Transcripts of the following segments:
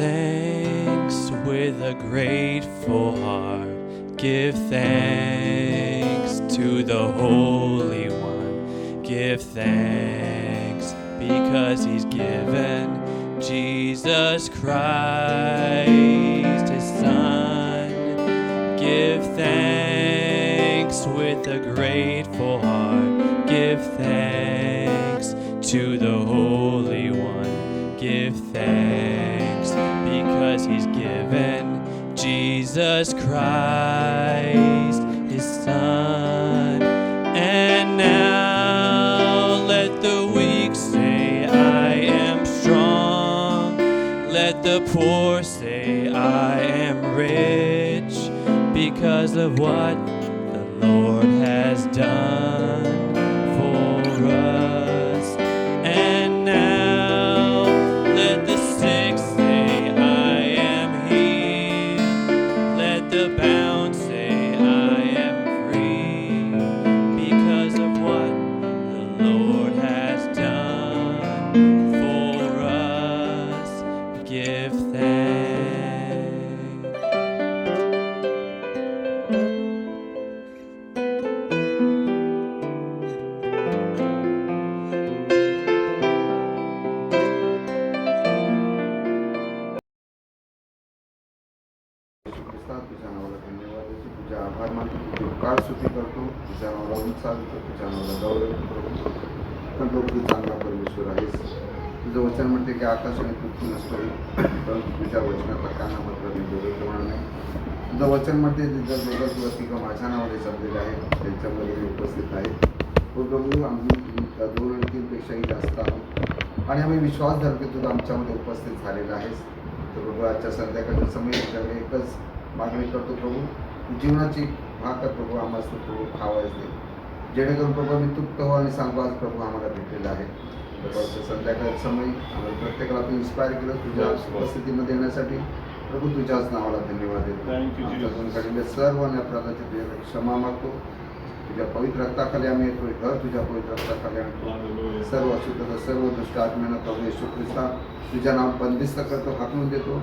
thanks with a grateful heart. Give thanks to the Holy One. Give thanks because He's given Jesus Christ, His Son. Give thanks with a grateful heart. Give thanks to the Holy One. Give thanks because He's given Jesus Christ, His Son. And now let the weak say, I am strong. Let the poor say, I am rich, because of what the Lord has done for us. And now let the sick say, I am healed. Let the bound say, I am free, because of what the Lord has done for us. Give thanks. तुझ्या नावाला धन्यवाद देतो, तुझ्या आभार मानतो, तुझे उपकार स्तुती करतो, तुझ्या नावाला उत्साह देतो, तुझ्या नावाला गौरव करतो. पण प्रभू तू चांगला परमेश्वर आहेस. तुझं वचन म्हणते की आकाश आणि पृथ्वी नसतो, परंतु तुझ्या वचनाचा कानामात्र मी बोलत होणार नाही. तुझं वचन म्हणते जर जगत वरती किंवा माझ्या नावाने जमलेले आहे त्यांच्यामध्ये मी उपस्थित आहे. हो प्रभू, आम्ही 2 आणि 3 पेक्षाही जास्त आहोत आणि आम्ही विश्वास धरतो तुझं आमच्यामध्ये उपस्थित झालेला आहेस. तर प्रभू आजच्या संध्याकाळच्या समय तुझ्याकडे एकच मागणी करतो प्रभू, जीवनाची भाकर प्रभू आम्हाला प्रभू खावायच दे, जेणेकरून प्रभू आम्ही तृप्त हो आणि सांगू आज प्रभू आम्हाला भेटलेला आहे. प्रभूच्या संध्याकाळच्या समय आम्हाला प्रत्येकाला तू इन्स्पायर केलं तुझ्या उपस्थितीमध्ये येण्यासाठी. प्रभू तुझ्याच नावाला धन्यवाद देतो. आमच्यातून घडलेले सर्व आणि अपराधाची तुझ्याकडे क्षमा मागतो. तुझ्या पवित्र रक्ताखाली आम्ही येतो, घर तुझ्या पवित्र रक्ताखाली आणतो. सर्व अशुद्धता सर्व दुष्ट आत्म्यांना प्रभू येशू ख्रिस्ता तुझ्या नाव बंदिस्त करतो, हाकलून देतो.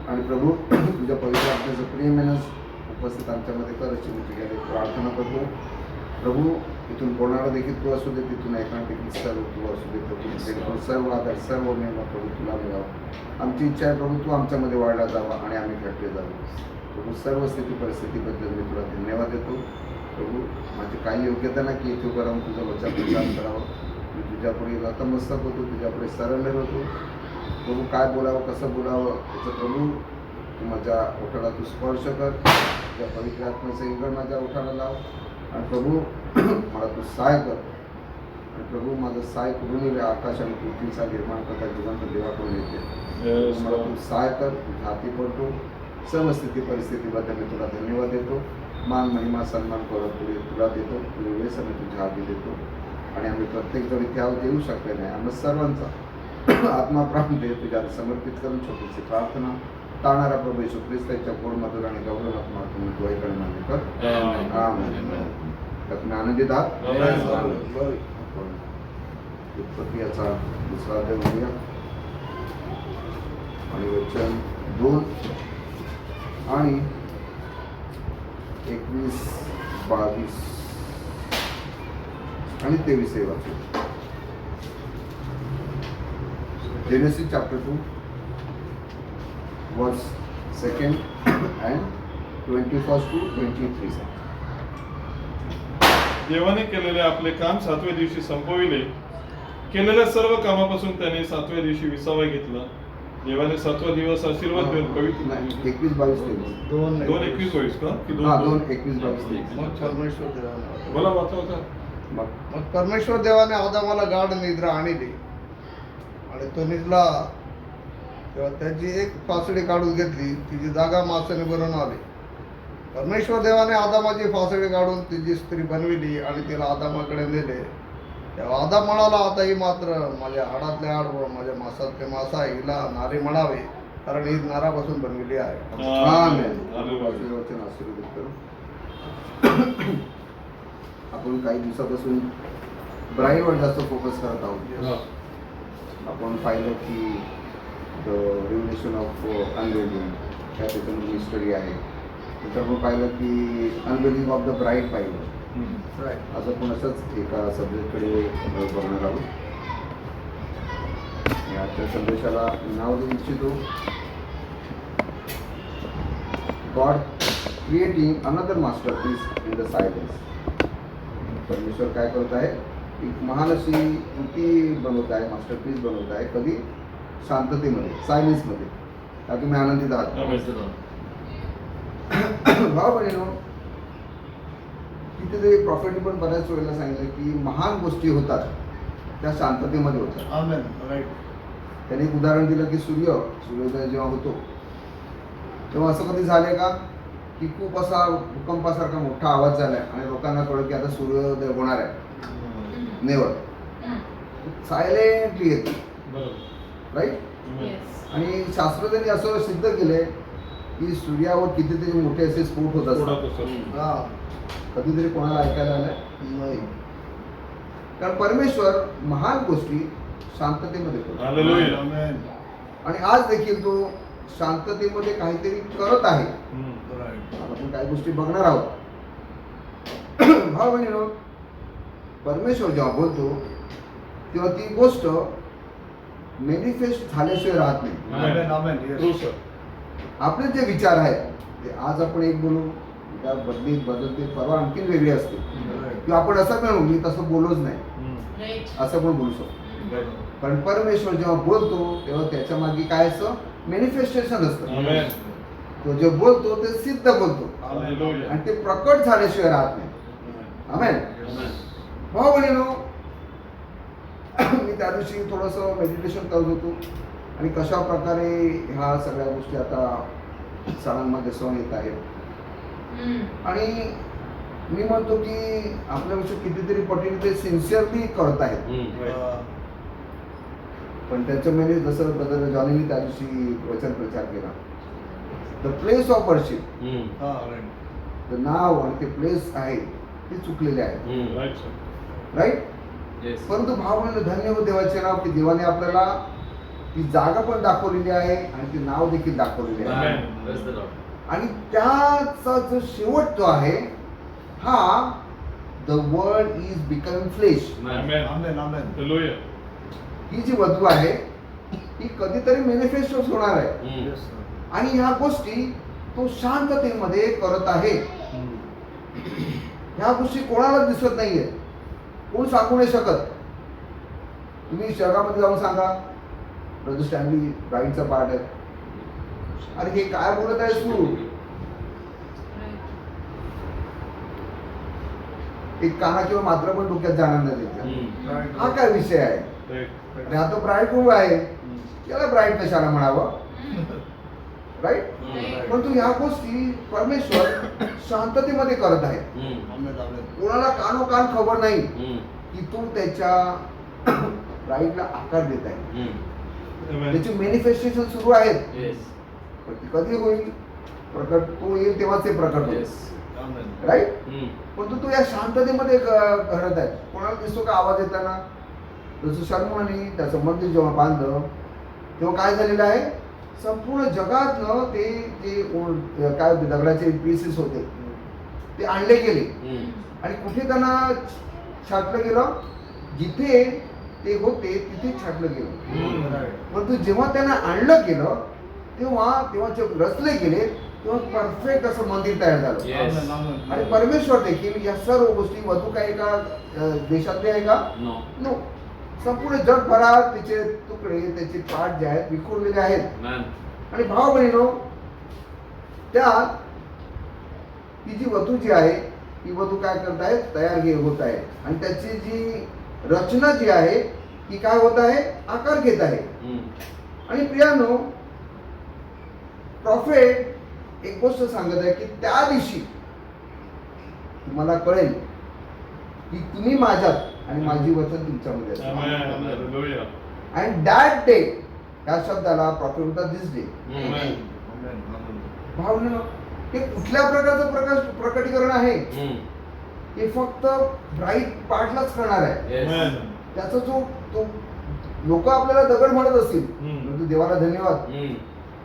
आणि प्रभू तुझ्या पवित्र आत्म्याचं प्रेमानेच उपस्थित आमच्यामध्ये कर अशी मी तुझ्याकडे प्रार्थना करतो. प्रभू इथून कोणाला देखील तू असू दे, तिथून ऐकणार देखील सर्व तू असू दे प्रभू. जेणेकरून सर्व आधार सर्व मेहमा प्रभू तुला मिळावं. आमची इच्छा आहे प्रभू तू आमच्यामध्ये वाढला जावा आणि आम्ही घटले जावं. प्रभू सर्व स्थिती परिस्थितीबद्दल मी तुला धन्यवाद देतो. प्रभू माझी काही योग्यता नाही की इथे उभं राहून तुझं वचन प्रदान करावं. मी तुझ्यापुढे नतमस्तक होतो, तुझ्यापुढे सरेंडर होतो. प्रभू काय बोलावं कसं बोलावं त्याचं प्रभू तू माझ्या ओठाला तू स्पर्श कर, तुझ्या पवित्र आत्म्याचं इंगळ माझ्या ओठाला लाव. आणि प्रभू मला तू सहाय कर. आणि प्रभू माझं सहाय करून येईल आकाश आणि पृथ्वीचा निर्माण करता जिवंत देवाकडून येते. मला तू सहाय कर, तुझ्या हाती पडतो. सर्व स्थिती परिस्थितीबद्दल मी तुला धन्यवाद देतो. मान महिमा सन्मान करत तुला देतो. तुझे वेळेस आम्ही तुझ्या हाती देतो. आणि आम्ही प्रत्येक जण इथे येऊ शकले नाही, आम्ही सर्वांचा आत्मा प्राण दे तुझ्या समर्पित करून छोटीशी प्रार्थना ताणारा प्रभू येशू ख्रिस्त याच्या गोड मधुर आणि गौरवात्मा तुम्ही द्वयकडे मान्य कर. तुम्ही आनंदित आहात. उत्पत्ती याचा दुसरा अध्याय बघूया आणि वचन 2 आणि 21, 22 आणि 23 हे वाचू. Genesis chapter 2 verse 2 and 21 to 23. देवाने केलेले आपले काम 7व्या दिवशी संपविले. केलेल्या सर्व कामापासून त्याने 7व्या दिवशी विसावा घेतला. देवाने 7वा दिवस आशीर्वाद देऊन पवित्र 21-22 2:21-22 का की 2:21-22 मग परमेश्वर देवाने बोला वाचा. मग परमेश्वर देवाने आदामाला गाढ निद्रा आणली आणि तो निजला तेव्हा त्याची एक फासडी काढून घेतली, तिची जागा मासाने भरून आली. परमेश्वर देवाने आदामाची फासडी काढून तिची स्त्री बनविली आणि तिला आदामाकडे नेले. तेव्हा आदाम म्हणाला, आता ही मात्र माझ्या हाडातले हाड व माझ्या मासातले मासा हिला नारी म्हणावे, कारण ही नरापासून बनविली आहे. आपण काही दिवसापासून ब्राईडवर जास्त फोकस करत आहोत. आपण पाहिलं की द रिव्होल्युशन ऑफ अनवेलिंग, त्याच्यामध्ये मिस्टरी आहे. त्याच्यामुळे पाहिलं की अनवेलिंग ऑफ द ब्राईड पाहिलं. आज आपण असंच एका सब्जेक्टकडे बघणार आहोत. आणि आजच्या संदेशाला नाव देऊ इच्छितो, God creating another masterpiece in the silence. परमेश्वर काय करत आहे, एक महान अशी कृती बनवत आहे, मास्टरपीस बनवत आहे. कधी? शांततेमध्ये, सायलेन्समध्ये. का तुम्ही आनंदित आहात? भाव बहिणीनो, तिथे ते प्रॉफिटने पण बऱ्याच वेळेला सांगितलं की महान गोष्टी होतात त्या शांततेमध्ये होतात. आमेन. राईट. त्याने एक उदाहरण दिलं की सूर्योदय जेव्हा होतो तेव्हा असं कधी झालंय का की खूप असा भूकंपासारखा मोठा आवाज झालाय आणि लोकांना कळलं की आता सूर्योदय होणार आहे? नेवर. सायलेंटली येते. राईट. आणि शास्त्रज्ञांनी असं सिद्ध केलंय की सूर्यावर कितीतरी मोठे असे स्फोट होत असतात. हा. कधीतरी कोणाला ऐकायला आलंय? नाही. कारण परमेश्वर महान गोष्टी शांततेमध्ये करतो. हालेलुया. आमेन. आणि आज देखील तो शांततेमध्ये काहीतरी करत आहे. राईट. आता आपण काही गोष्टी बघणार आहोत. भाव बहिणीनो, परमेश्वर जेव्हा बोलतो तेव्हा ती गोष्ट मॅनिफेस्ट झाल्याशिवाय राहत नाही. Amen. Amen. True Yes. Sir. आपले जे विचार आहेत ते आज आपण एक बोलू, त्या बदलते परवा आणखीन वेगळे असते. Right. किंवा आपण असं म्हणू मी तसं बोलूच नाही, असं पण बोलू शकतो. कारण परमेश्वर जेव्हा बोलतो तेव्हा त्याच्या मागे काय असतं? मॅनिफेस्टेशन असतं. आमेन. तो जे बोलतो ते सिद्ध बोलतो हालेलुया. आणि ते प्रकट झाल्याशिवाय राहत नाही. आमेन. भाऊ बहिणीनो, मी त्या दिवशी थोडंसं मेडिटेशन करत होतो आणि कशा प्रकारे ह्या सगळ्या गोष्टी आता सणांमध्ये सण येत आहेत. आणि मी म्हणतो की आपल्यापेक्षा कितीतरी पटीने ते सिन्सिअरली करत आहेत. पण त्याच्यामध्ये जसं ब्रदर जॉनीने त्या दिवशी वचन प्रचार केला, द प्लेस ऑफ वर्शिप, हा. राईट. द नाव आणि ते प्लेस आहे ते चुकलेले आहे. Right sir. राईट. परंतु भावनेनं धन्य हो देवाचे नाव की देवाने आपल्याला ती जागा पण दाखवलेली आहे आणि ते नाव देखील दाखवलेले आहे. आमेन. आणि त्याचा जो शेवट जो आहे हा the word is becoming flesh. Amen. Amen. Amen. Hallelujah. ही जी वधू आहे ही कधीतरी मॅनिफेस्ट होणार आहे. Yes, sir. आणि ह्या गोष्टी तो शांततेमध्ये करत आहे. ह्या गोष्टी कोणाला दिसत नाहीये, कोण सांगू नाही शकत. तुम्ही शहरामध्ये जाऊन सांगा ब्रदर स्टॅनली ब्राईडचा पार्ट आहे, अरे हे काय बोलत आहे तू? एक काना किंवा मात्र पण डोक्यात जाणार नाही त्याच्या. Right. हा काय विषय आहे? राईट. आणि हा तो ब्राईड खूप आहे, याला ब्राईड कशाला म्हणावं? राईट. परंतु ह्या गोष्टी परमेश्वर शांततेमध्ये करत आहे. आमेन. आमेन. कोणाला कानोकान खबर नाही की तू त्याच्या ब्राईडला आकार देत आहे. आमेन. त्याची मॅनिफेस्टेशन सुरू आहेत. पण ती कधी होईल प्रकट? तो येईल तेव्हाच ते प्रकट होईल. आमेन. राईट. परंतु तो या शांततेमध्ये घडत आहे. कोणाला दिसतो का आवाज येताना? जसं शर्माने त्याचं मंदिर जेव्हा बांधलं तेव्हा काय झालेलं आहे, संपूर्ण जगातनं ते जे काय होते दगडाचे पीसेस होते ते आणले गेले आणि कुठे त्यांना छाटलं गेलं? जिथे ते होते तिथे छाटलं गेलं. Right. परंतु जेव्हा त्यांना आणलं गेलं तेव्हा जे रचले गेले तेव्हा परफेक्ट असं मंदिर तयार झालं. आमेन. आमेन. आणि परमेश्वर देखील या सर्व गोष्टी वधू काय एका देशातले आहे का? नो. संपूर्ण जगभरात त्याचे तुकडे त्याचे पार्ट जे आहेत विखुरलेले आहेत. आणि भाव बहिणीनो, त्यात ही जी वधू जी आहे ही वधू काय करत आहे? तयार होत आहे. आणि त्याची जी रचना जी आहे ही काय होत आहे? आकार घेत आहे. आणि प्रियानो, प्रॉफेट एक गोष्ट सांगत आहे की त्या दिवशी तुम्हाला कळेल की तुम्ही माझ्यात आणि माझी वचन तुमच्यामध्ये आमेन. आहे. हालेलुया. अँड दॅट डे, या शब्दाला प्रॉफिट होता दिस डे. आमेन. आमेन. आमेन. भावनेनं हे कुठल्या प्रकारचं प्रकटीकरण आहे? हे फक्त ब्राईट पार्टलाच करणार आहे. आमेन. त्याचा जो तो लोक आपल्याला दगड म्हणत असतील, हम्म. देवाला धन्यवाद.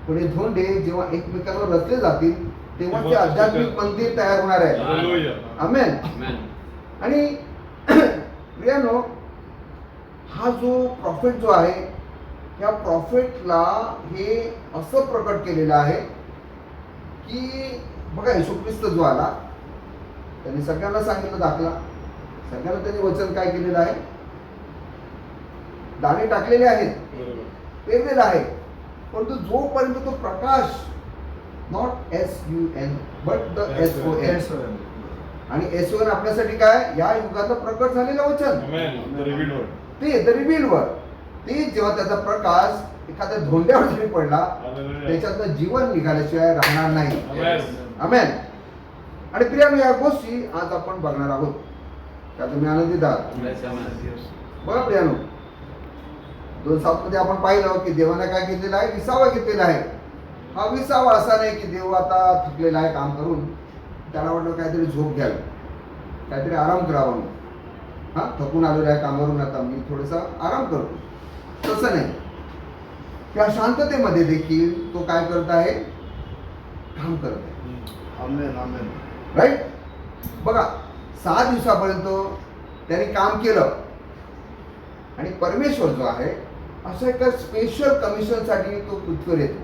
पण हे धोंडे जेव्हा एकमेकांवर रचले जातील तेव्हा ते आध्यात्मिक मंदिर तयार होणार आहे. हालेलुया. आमेन. आणि प्रियानो, हा जो प्रॉफिट जो आहे, या प्रॉफिटला हे असं प्रकट केलेलं आहे की बघा, येशू ख्रिस्त जो आला त्यांनी सगळ्यांना सांगितलं दाखला, सगळ्यांना त्यांनी वचन काय केलेलं आहे, दाणे टाकलेले आहेत, बरोबर. पेरलेलं आहे. परंतु जोपर्यंत तो प्रकाश, not SUN but the SON, आणि SON आपल्यासाठी काय, या युगातलं प्रकट झालेलं वचन, Amen. The revealed word. ते द रिव्हीलवर, ते जेव्हा त्याचा प्रकाश एखाद्या धोंड्यावर जरी पडला Hallelujah. त्याच्यातलं जीवन निघाल्याशिवाय राहणार नाही. Amen. आमेन. आणि प्रियानो, या गोष्टी आज आपण बघणार आहोत. का तुम्ही आनंदित आहात? बघा प्रियानो, 2:7 मध्ये आपण पाहिलं की देवाने काय घेतलेलं आहे, विसावा घेतलेला आहे. हा विसावा असा नाही की देव आता थकलेला आहे काम करून, त्याला वाटलं काहीतरी झोप घ्यावी, काहीतरी आराम करावा म्हणून. हा, थकून आलेला आहे कामावरून, आता मी थोडासा आराम करतो. तसं नाही. त्या शांततेमध्ये देखील तो काय करत आहे, काम करत आहे. आमेन, आमेन. राईट. बघा, 6 दिवसापर्यंत त्यांनी काम केलं आणि परमेश्वर जो आहे अशा एका स्पेशल कमिशन साठी तो पृथ्वीवर येतो.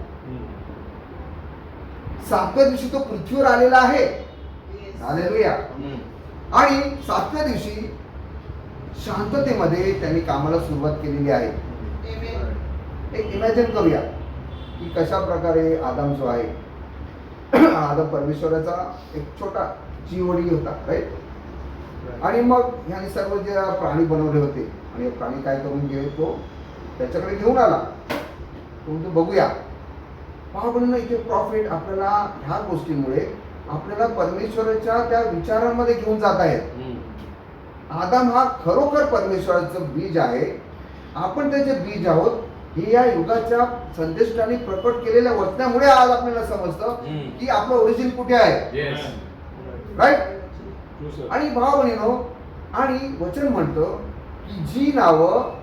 7व्या दिवशी तो पृथ्वीवर आलेला आहे. हालेलुया. आणि 7व्या दिवशी शांततेमध्ये त्यांनी कामाला सुरुवात केलेली आहे. एक इमॅजिन करूया की कशा प्रकारे आदाम जो आहे, आदाम परमेश्वराचा एक छोटा जीवडी होता, राईट. आणि मग ह्याने सर्व जे प्राणी बनवले होते आणि प्राणी काय करून घेऊ, तो त्याच्याकडे घेऊन आला. तो बघूया. पहा म्हणून इथे प्रॉफिट आपल्याला ह्या गोष्टीमुळे आपल्याला परमेश्वराच्या त्या विचारांमध्ये घेऊन जात आहेत. आदाम हा खरोखर परमेश्वराचं बीज आहे, आपण त्याचे बीज आहोत. हे या युगाच्या संदेशाने प्रकट केलेल्या वचनामुळे आज आपल्याला समजतं की आपलं ओरिजिन कुठे आहे, राईट. True, sir. आणि भाव बहिणीनो, आणि वचन म्हणतं की जी नावं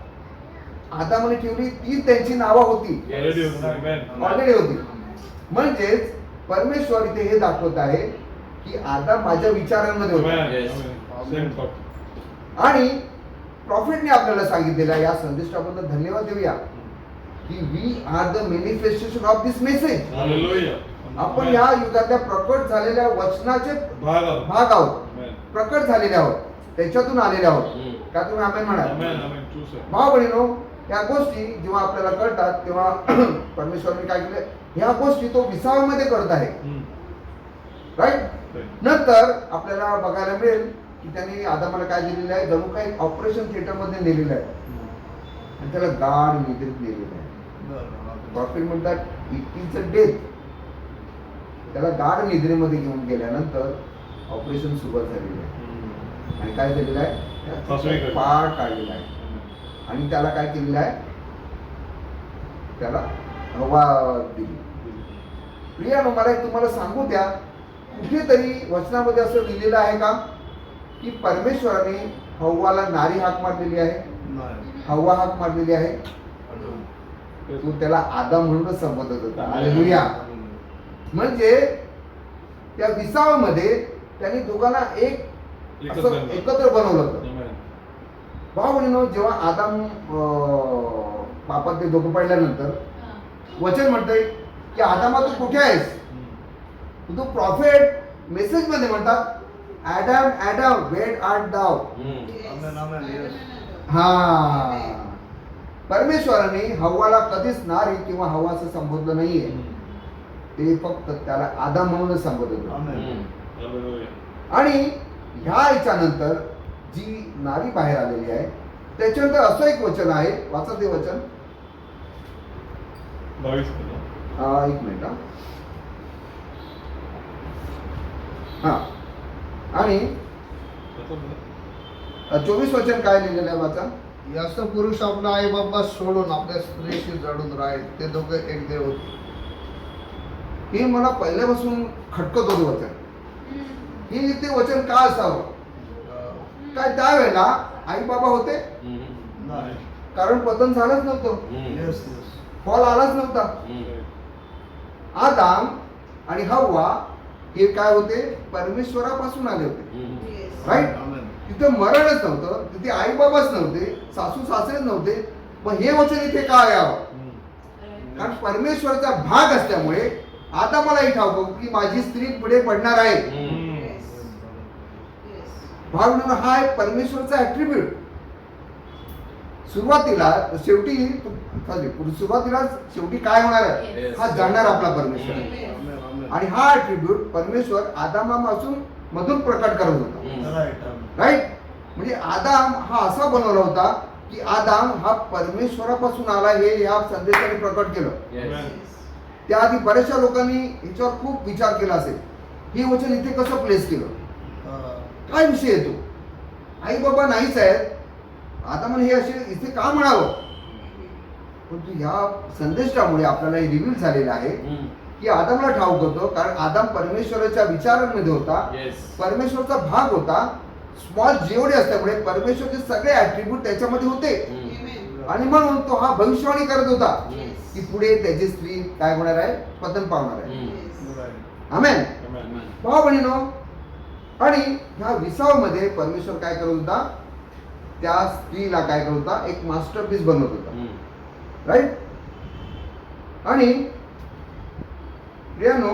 आदामाने ठेवली ती त्यांची नावं होती, Already होती. Amen. ऑलरेडी होती. म्हणजेच परमेश्वर इथे हे दाखवत आहे की आदाम माझ्या विचारांमध्ये होता. Amen. Yes. Amen. Same thought. आणि प्रॉफिटने आपल्याला सांगितलेल्या या संदेशाबद्दल धन्यवाद देऊया की we are the manifestation of this message. Hallelujah. आपण या युगातल्या प्रकट झालेल्या वचनाचे भाग आहोत. भाग आहोत, Amen. प्रकट झालेले आहोत, त्याच्यातून आलेले आहोत. का तुम्ही आमेन म्हणा? Amen. Amen. True, sir. भाव बहिणीनो, या गोष्टी जेव्हा आपल्याला कळतात तेव्हा परमेश्वराने काय केलं, ह्या गोष्टी तो विसाव्यामध्ये करत आहे, राईट. Right. नंतर आपल्याला बघायला मिळेल की त्यांनी आदामाला काय दिलेलं आहे, जणू काही ऑपरेशन थिएटर मध्ये नेलेलं आहे आणि त्याला गाढ निद्रेत नेलेलं आहे. प्रॉफिट म्हणतात इट इज अ डेथ. त्याला गाढ निद्रेमध्ये घेऊन गेल्यानंतर ऑपरेशन सुरुवात झालेली आहे आणि काय झालेलं आहे, फसवी काढली. पार काढलेला आहे आणि त्याला काय केलेलं आहे, त्याला हवा दिली. प्रियानो, मला एक तुम्हाला सांगू द्या, कुठेतरी वचनामध्ये असं लिहिलेलं आहे का की परमेश्वराने हव्वाला नारी हाक मारलेली आहे, हव्वा हाक मारलेली आहे? तू त्याला आदम म्हणूनच संबोधत होता. हालेलुया. म्हणजे त्या विसाव्यामध्ये त्यांनी दोघांना एक असं एकत्र बनवलं होतं. Amen. भाऊ, जेव्हा आदाम पापात ते दोघं पडल्यानंतर वचन म्हणतंय की आदामा तू कुठे आहेस? तू प्रॉफिट मेसेज मध्ये म्हणतात Adam Adam where art thou. हा, परमेश्वराने हव्वाला कधीच नारी किंवा हवा असं संबोधलं नाहीये. ते फक्त त्याला आदाम म्हणूनच संबोधत होते. Hallelujah. आणि ह्या याच्यानंतर जी नारी बाहेर आलेली आहे त्याच्यानंतर असं एक वचन आहे, वाचा ते वचन. 22. एक मिनिट. हा, आणि 24 वचन काय लिहिलेलं आहे, वाचा. यास्त पुरुष आपला आई बाबा सोडून आपल्या स्त्रीशी जडून राहील, ते दोघे एक देव होते. हे मला पहिल्यापासून खटकत होतं वचन. हे ते वचन का असावं? काय त्यावेळेला आई बाबा होते? नाही. कारण पतन झालंच नव्हतं. येस. फॉल आलाच नव्हता. आदाम आणि हव्वा हे काय होते, परमेश्वरापासून आले होते. राईट. तिथं मरणच नव्हतं, तिथे आई बाबाच नव्हते, सासू सासरेच नव्हते. मग हे वचन इथे का यावं? कारण परमेश्वराचा भाग असल्यामुळे आदामालाही ठाऊक की माझी स्त्री पुढे पडणार आहे. भाग म्हणून हा एक परमेश्वराचा ऍट्रिब्यूट. सुरुवातीला शेवटी काय होणार आहे, हा जाणणार आपला परमेश्वर आहे. आणि हा ऍट्रिब्यूट परमेश्वर आदामापासून मधून प्रकट करत होता. राईट. म्हणजे आदाम हा असा बनवला होता की आदाम हा परमेश्वरापासून आला, हे या संदेशाने प्रकट केलं. त्याआधी बऱ्याचशा लोकांनी याच्यावर खूप विचार केला असेल, हे वचन इथे कसं प्लेस केलं, काय विषय येतो, आई बाबा नाहीच आहेत, आता म्हणे हे असे इथे का म्हणावं. परंतु ह्या संदेशामुळे आपल्याला हे रिव्हील झालेलं आहे की आदामला ठाऊक होतं, कारण आदाम परमेश्वराच्या विचारांमध्ये होता, परमेश्वरचा भाग होता. स्मॉल जेवढे असल्यामुळे परमेश्वरचे सगळे ऍट्रिब्यूट त्याच्यामध्ये होते. आणि म्हणून तो हा भविष्यवाणी करत होता की पुढे त्याची स्त्री काय होणार आहे, पतन पावणार आहे. आमेन. भाव बहिणीनो, आणि ह्या विसावामध्ये परमेश्वर काय करत होता, त्या स्त्रीला काय करत होता, एक मास्टरपीस बनवत होता. राईट. आणि प्रियानो,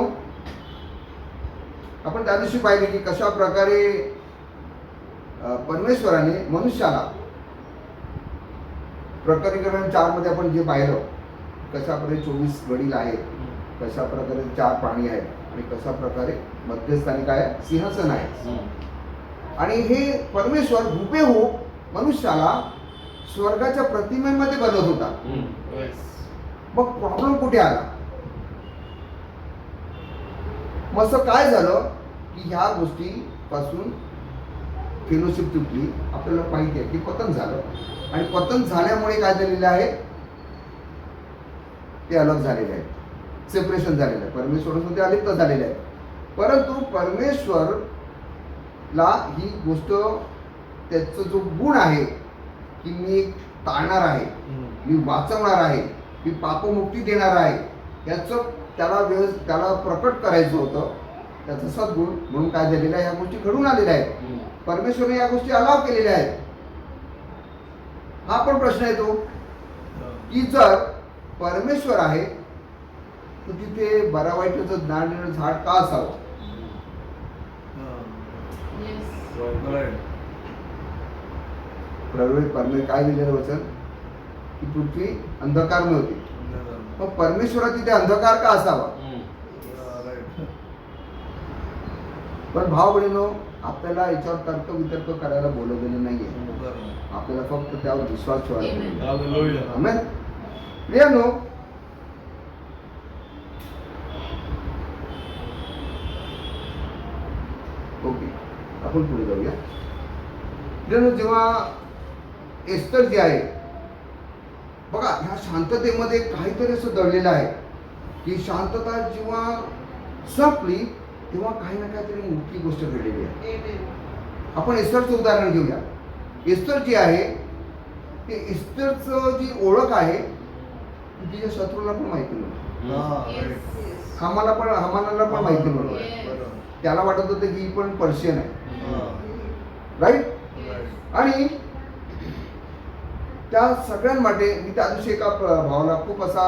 आपण त्या दिवशी पाहिले की कशा प्रकारे परमेश्वराने मनुष्याला, प्रकटीकरण 4 मध्ये आपण जे पाहिलं, कशा प्रकारे 24 वडील आहेत, कशा प्रकारे 4 प्राणी आहेत आणि कशा प्रकारे मध्यस्थानी काय सिंहासन आहे. आणि हे परमेश्वर हुबेहूब मनुष्याला स्वर्गाच्या प्रतिमेमध्ये बनवत होता. मग प्रॉब्लेम कुठे आला, मग असं काय झालं की ह्या गोष्टी पासून फेलोशिप तुटली. आपल्याला माहिती आहे की पतन झालं, आणि पतन झाल्यामुळे काय झालेलं आहे, ते अलग झालेले आहे, सेपरेशन झालेलं आहे, परमेश्वरापासून ते अलिप्त झालेले आहे. परंतु परमेश्वरला ही गोष्ट, त्याचा जो गुण आहे की मी टाळणार आहे, मी वाचवणार आहे, मी पापमुक्ती देणार आहे, याचं त्याला प्रकट करायचं होतं, त्याचा सद्गुण म्हणून काय झालेलं आहे, या गोष्टी घडून आलेल्या आहेत. परमेश्वरने या गोष्टी अलाव केलेल्या आहेत. हा पण प्रश्न येतो की जर परमेश्वर आहे तर तिथे बरा वाईटाचं ज्ञान देणारं झाड का असावं. परमेश्वर काय दिलेलं वचन की पृथ्वी अंधकारमय होती, मग परमेश्वरा तिथे अंधकार का असावा. पण भाव बहिणीनो, आपल्याला याच्यावर तर्क वितर्क करायला बोलवलेलं नाहीये, आपल्याला फक्त त्यावर विश्वास ठेवायचा. आमेन. प्रियानो, ओके, आपण पुढे जाऊया. प्रियानो, जेव्हा एस्तर जी आहे बघा, ह्या शांततेमध्ये काहीतरी असं दडलेलं आहे की शांतता जेव्हा संपली तेव्हा काही ना काहीतरी मोठी गोष्ट घडलेली आहे. आपण एस्तरचं उदाहरण घेऊया. एस्तर जी आहे ते एस्तरचं जी ओळख आहे ती तिच्या शत्रूला पण माहिती नव्हती, हामानाला पण माहिती नव्हतं. त्याला वाटत होतं की ही पण पर्शियन आहे. राईट. आणि त्या सगळ्यांमध्ये मी त्या दिवशी एका भावाला खूप असा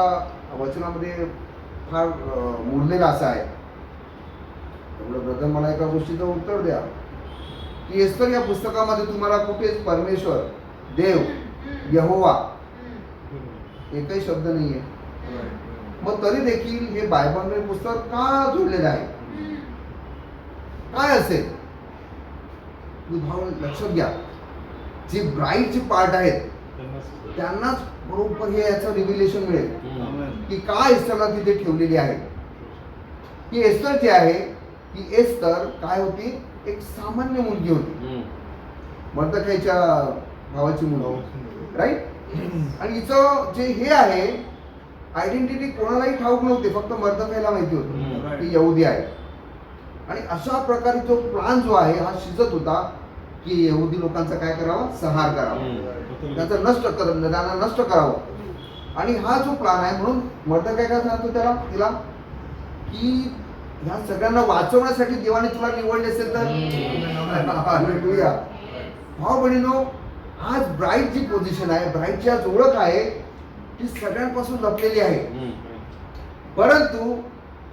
वचनामध्ये फार मुरलेला असा आहे, त्यामुळे ब्रदर मला एका गोष्टीचं उत्तर द्या की एस्तर या पुस्तकामध्ये तुम्हाला कुठेच परमेश्वर, देव, यहोवा एकही शब्द नाहीये. मग तरी देखील हे बायबल पुस्तक का जोडलेलं आहे, काय असेल. भाव लक्षात घ्या, जे ब्राईटचे पार्ट आहेत त्यांनाच बरोबर हे याचं रिव्हिलेशन मिळेल की काय एस्तरला तिथे ठेवलेली आहे. की एस्तर जी आहे की एस्तर काय होती, एक सामान्य मुलगी होती, मर्दकाईच्या भावाची मुलगी. राईट. आणि हिचं जे हे आहे आयडेंटिटी कोणालाही ठाऊक नव्हते, फक्त मर्दकाईला माहिती होतं की यहुदी आहे. आणि अशा प्रकारे जो प्लान जो आहे हा शिजत होता की यहुदी लोकांचा काय करावा, संहार करावा, त्यांना नष्ट करावं. आणि हा जो प्लान आहे, म्हणून मर्दकाय काय सांगतो तिला की ह्या सगळ्यांना वाचवण्यासाठी देवाने तुला निवडले असेल तर हालेलुया. भाऊ बहिणीनो, आज ब्राईट जी पोझिशन आहे, ब्राईटची आज ओळख आहे ती सगळ्यांपासून लपलेली आहे. परंतु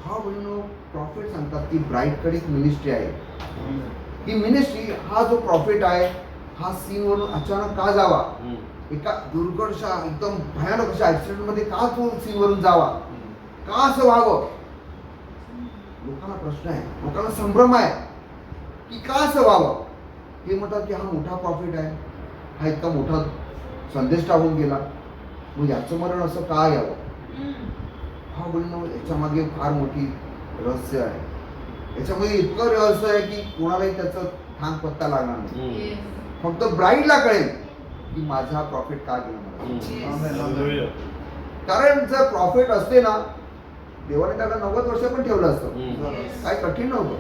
भाऊ बहिणीनो, प्रॉफिट सांगतात की ब्राईटकडे एक मिनिस्ट्री आहे. ही मिनिस्ट्री, हा जो प्रॉफिट आहे हा सीन वरून अचानक का जावा, एका दुर्घटशा एकदम भयानक अशा ऍक्सिडेंट मध्ये का तो सीन वरून जावा, का असं व्हावं. लोकांना प्रश्न आहे, लोकांना संभ्रम आहे की का असं व्हावं. ते म्हणतात की हा मोठा प्रॉफिट आहे, हा इतका मोठा संदेश टाकून गेला, मग याचं मरण असं का यावं. हा बोलणं याच्या मागे फार मोठी रहस्य आहे. याच्यामध्ये इतकं रहस्य आहे की कोणालाही त्याचं ठाम पत्ता लागणार नाही. फक्त ब्राईडला कळेल की माझा प्रॉफिट का गेला मला. कारण जर प्रॉफिट असते ना, देवाने त्याला 90 वर्ष पण ठेवलं असतं, काय कठीण नव्हतं.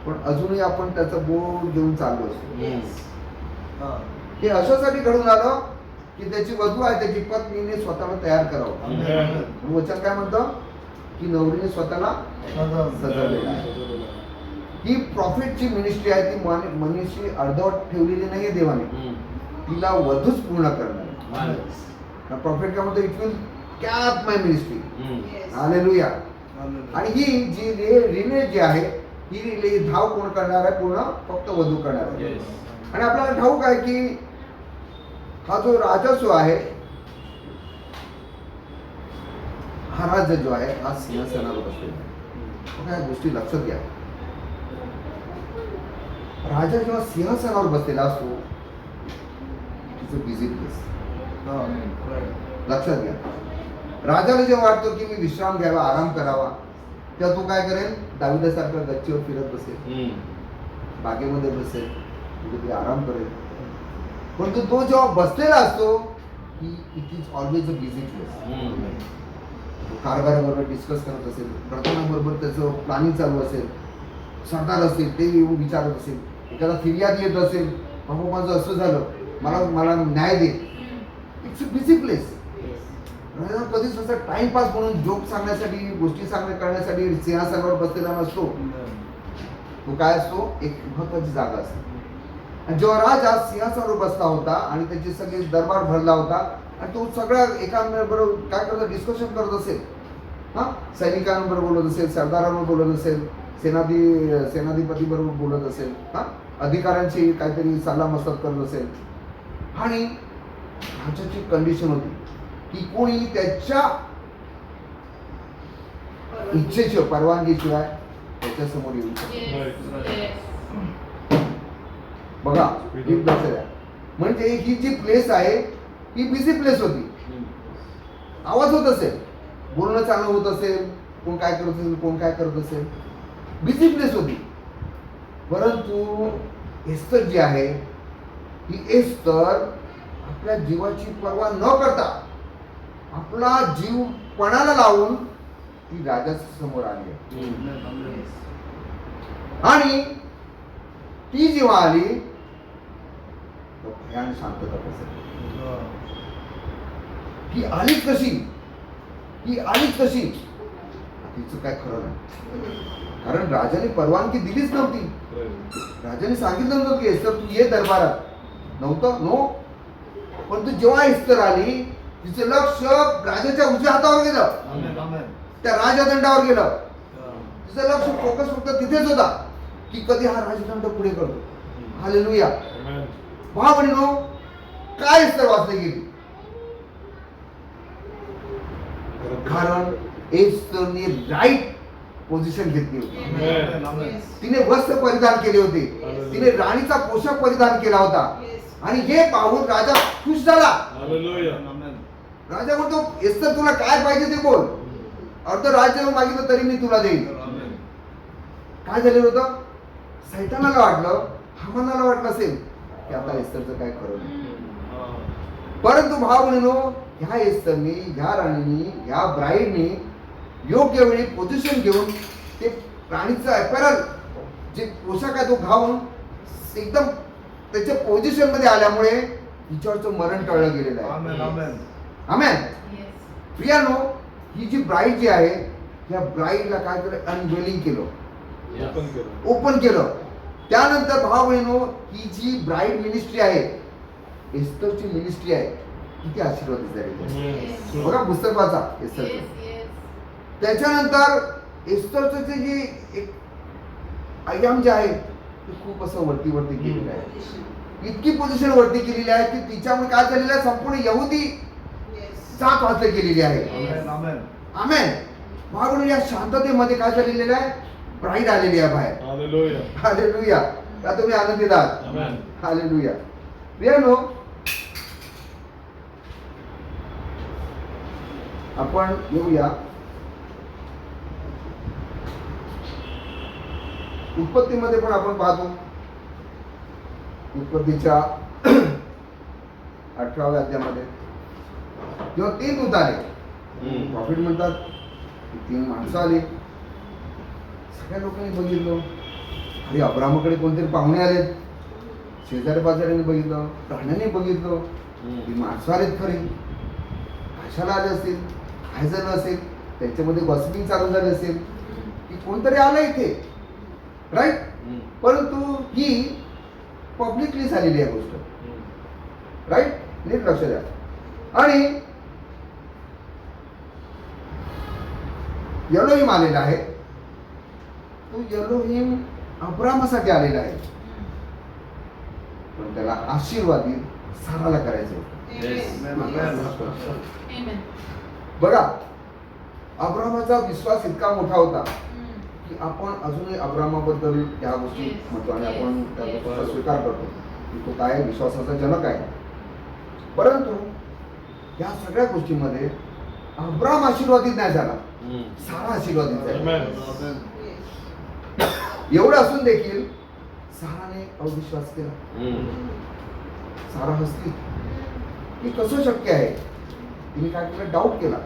पण अजूनही आपण त्याचं बोर्ड घेऊन चाललो असतो. हे अशासाठी घडून आलं की त्याची वधू आहे, त्याची पत्नीने स्वतःला तयार करावं. वचन काय म्हणतं की नवरीने स्वतःला सजवलेलं आहे. ही प्रॉफिटची मिनिस्ट्री आहे, ती मिनिस्ट्री अर्धवट ठेवलेली नाहीये देवाने, तिला वधूच पूर्ण करणार. प्रॉफिट काय म्हणतो, it will cap my ministry. Hallelujah. आणि ही जी रिले जी आहे, ही रिले धाव कोण करणार आहे, पूर्ण फक्त वधू करणार आहे. आणि आपल्याला ठाऊक आहे की हा जो राजस्व आहे, हा राज्य जो आहे हा सिंहासनावर बसलेला आहे. गोष्टी लक्षात घ्या. राजा जेव्हा सिंहासनावर बसलेला असतो, तिचं बिझी प्लेस. लक्षात घ्या. राजाला जेव्हा वाटतो की मी विश्राम घ्यावा, आराम करावा, तेव्हा तो काय करेल, दाविदासारखं गच्चीवर फिरत बसेल, बागेमध्ये बसेल, कुठे आराम करेल. परंतु तो जेव्हा बसलेला असतो, it is always a busy place. कारभाराबरोबर डिस्कस करत असेल, प्रधानाबरोबर त्याचं प्लॅनिंग चालू असेल, सरदार असेल ते येऊन विचारत असेल, एखादा फिर्याद येत असेल, बाबा माझं असं झालं, मला न्याय दे. It's a busy place. कधीच असं टाइमपास म्हणून जोक सांगण्यासाठी, गोष्टी करण्यासाठी सिंहासनावर बसलेला नसतो. तो काय असतो, एक महत्वाची जागा असते. आणि जेव्हा राजा सिंहासनावर बसला होता आणि त्याचे सगळे दरबार भरला होता आणि तो सगळ्या एकांबरोबर काय करतो, डिस्कशन करत असेल, सैनिकांबरोबर बोलत असेल, सरदारांबरोबर बोलत असेल, सेनाधिपती बरोबर बोलत असेल, अधिकाऱ्यांची काहीतरी सल्लामसलत करत असेल. आणि राजाची कंडिशन होती की कोणी त्याच्या इच्छेशिवाय, परवानगीशिवाय त्याच्या समोर येऊ शकतो. बघा, लक्ष द्या. म्हणजे ही जी प्लेस आहे ही बिझी प्लेस होती. आवाज होत असेल, बोलणं चालणं होत असेल, कोण काय करत असेल, कोण काय करत असेल, बिझी प्लेस होती. परंतु एस्तर जी आहे, ही एस्तर आपल्या जीवाची पर्वा न करता, आपला जीव पणाला लावून ती राजाच्या समोर आली. आणि ती जेव्हा आली तर भयान शांतता पसरली. ही आलीच कशी, तिचं काय खरं नाही. कारण राजाने परवानगी दिलीच नव्हती. राजाने सांगितलं नव्हतं की एस्तर तू ये दरबारात, नव्हतं, नो. पण तू जेव्हा एस्तर आली, तिचं लक्ष राजाच्या उजव्या हातावर गेलं, त्या राजदंडावर गेलं. तिचं लक्ष फोकस फक्त तिथेच होता की कधी हा राजदंड पुढे करतो. हालेलुया. भावबहिणीनो, काय एस्तर वाचली गेली, कारण एस्तरने राईट पोझिशन घेतली होती. तिने वस्त्र परिधान केले होते, तिने राणीचा पोशाख परिधान केला होता. आणि हे पाहून राजा खुश झाला. राजा म्हणतो, एस्तर तुला काय पाहिजे ते बोल, अर्ध राज्य मागितलं तरी मी तुला देईन. काय झालेलं होतं, सैतानाला वाटलं, हामानाला वाटलं असेल की आता एस्तरचं काय खरं नाही. परंतु भाव बहिणीनो, ह्या एस्तरनी, ह्या राणीनी, ह्या ब्राईडनी योग्य वेळी पोझिशन घेऊन ते राणीचं अपॅरल जे पोशाख आहे तो घालून एकदम त्याच्या पोझिशन मध्ये आल्यामुळे तिच्यावरचं मरण टळलं गेलेलं आहे. आमेन. प्रियानो, ही जी ब्राईड जी आहे, या ब्राईडला काय केलं? अनवेलिंग केलं, ओपन केलं. ओपन केलं. त्यानंतर भाव बहिणो, ही जी ब्राईड मिनिस्ट्री आहे, एस्थरची मिनिस्ट्री आहे, किती आशीर्वादित झाली. बघा पुस्तक वाचा एस्थरचं. त्याच्यानंतर एस्थरचं जे एक आयाम जे आहे ते खूप असं वरती केलेलं आहे. इतकी पोझिशन वरती केलेली आहे की तिच्यामुळे काय झालेलं आहे? संपूर्ण यहुदी सात वाजता केलेली आहे. आमेन. म्हणून या शांततेमध्ये काय झालेलं आहे? ब्राईड आलेली आहे बाहेर. हालेलुया. हालेलुया. का तुम्ही आनंदित आहात? आमेन. हालेलुया. प्रियानो, आपण येऊया उत्पत्तीमध्ये पण आपण पाहतो. उत्पत्तीच्या 18व्या अध्यायामध्ये जेव्हा 3 दूत आले, प्रॉफिट म्हणतात की 3 माणसं आली. सगळ्या लोकांनी बघितलं, अरे अब्रामाकडे कोणतरी पाहुणे आलेत. शेजारी पाजाऱ्यांनी बघितलं, प्राण्यांनी बघितलं, ही माणसं आलेत खरी. कशाला आले असतील? काय झालं असेल? त्याच्यामध्ये गॉसिपिंग चालू झाली असेल की कोणतरी आलं इथे, राईट. परंतु ही पब्लिकली झालेली आहे गोष्ट, राईट. नीट लक्ष द्या. आणि एलोहिम आलेला आहे. तो एलोहिम अब्रामासाठी आलेला आहे, पण त्याला आशीर्वादित साराला करायचं होतं. बघा, अब्रामाचा विश्वास इतका मोठा होता की आपण अजूनही अब्रामाबद्दल या गोष्टी म्हणतो आणि आपण त्या गोष्टीचा स्वीकार करतो की तो काय विश्वासाचा जनक आहे. परंतु या सगळ्या गोष्टीमध्ये अब्राम आशीर्वादित नाही झाला, सारा आशीर्वादित झाला. एवढं असून देखील साराने अविश्वास केला. सारा हसली की कसं शक्य आहे. तिने काय केलं? डाऊट केला.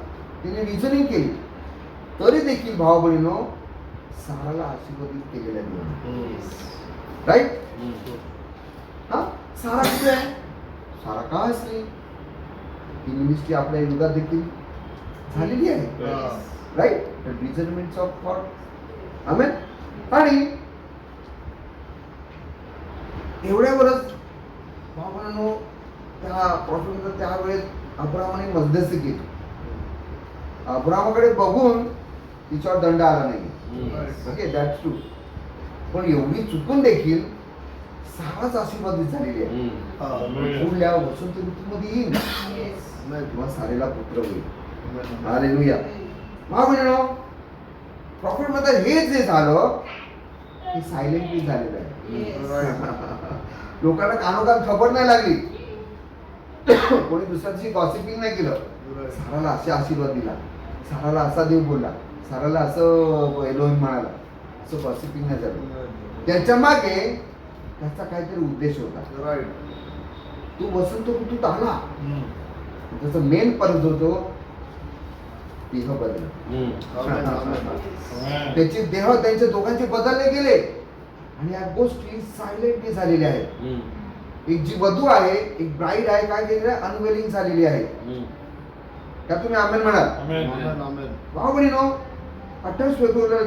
तिने रिझनिंग केली. तरी देखील भाव बहिणीनो, साराला आशीर्वादित केलेल्या दिवस, राईट. हा, सारा किती आहे? सारा का असली? ती मिनिस्ट्री आपल्या युगात देखील झालेली आहे, right. Discernment of thought. Amen. आणि एवढ्यावरच भावांनो, त्या प्रॉफिटमध्ये त्यावेळेस अब्रामाने मध्यस्थी केली. अब्रामाकडे बघून तिच्यावर दंड आला नाही. Okay, that's true. पण एवढी चुकून देखील साराच आशीर्वादित झालेली आहे. पुढल्या वसंत ऋतूमध्ये येईल तेव्हा सारेला पुत्र होईल. हालेलुया. म्हणून प्रॉफिट मध्ये हे जे झालं हे सायलेंटली झालेलं आहे. लोकांना कानोकान खबर नाही लागली. कोणी दुसऱ्याची गॉसिपिंग नाही केलं. साराला असे आशीर्वाद दिला, साराला असा देव बोलला, साराला असं एलोहिम म्हणाला, असं गॉसिपिंग नाही झालं. त्याच्या मागे त्याचा काहीतरी उद्देश होता. तू वसंत ऋतूत आला, त्याचा मेन पर्पज होतो देह बदल. त्याचे देह त्यांच्या दोघांचे बदलले गेले आणि या गोष्टी सायलेंटली झालेल्या आहेत. एक जी वधू आहे, एक ब्राईड आहे, काय केलेलं आहे? अनवेलिंग झालेली आहे. का तुम्ही आमेन म्हणाल? भाऊ बहिणीनो, 28 फेब्रुवारीला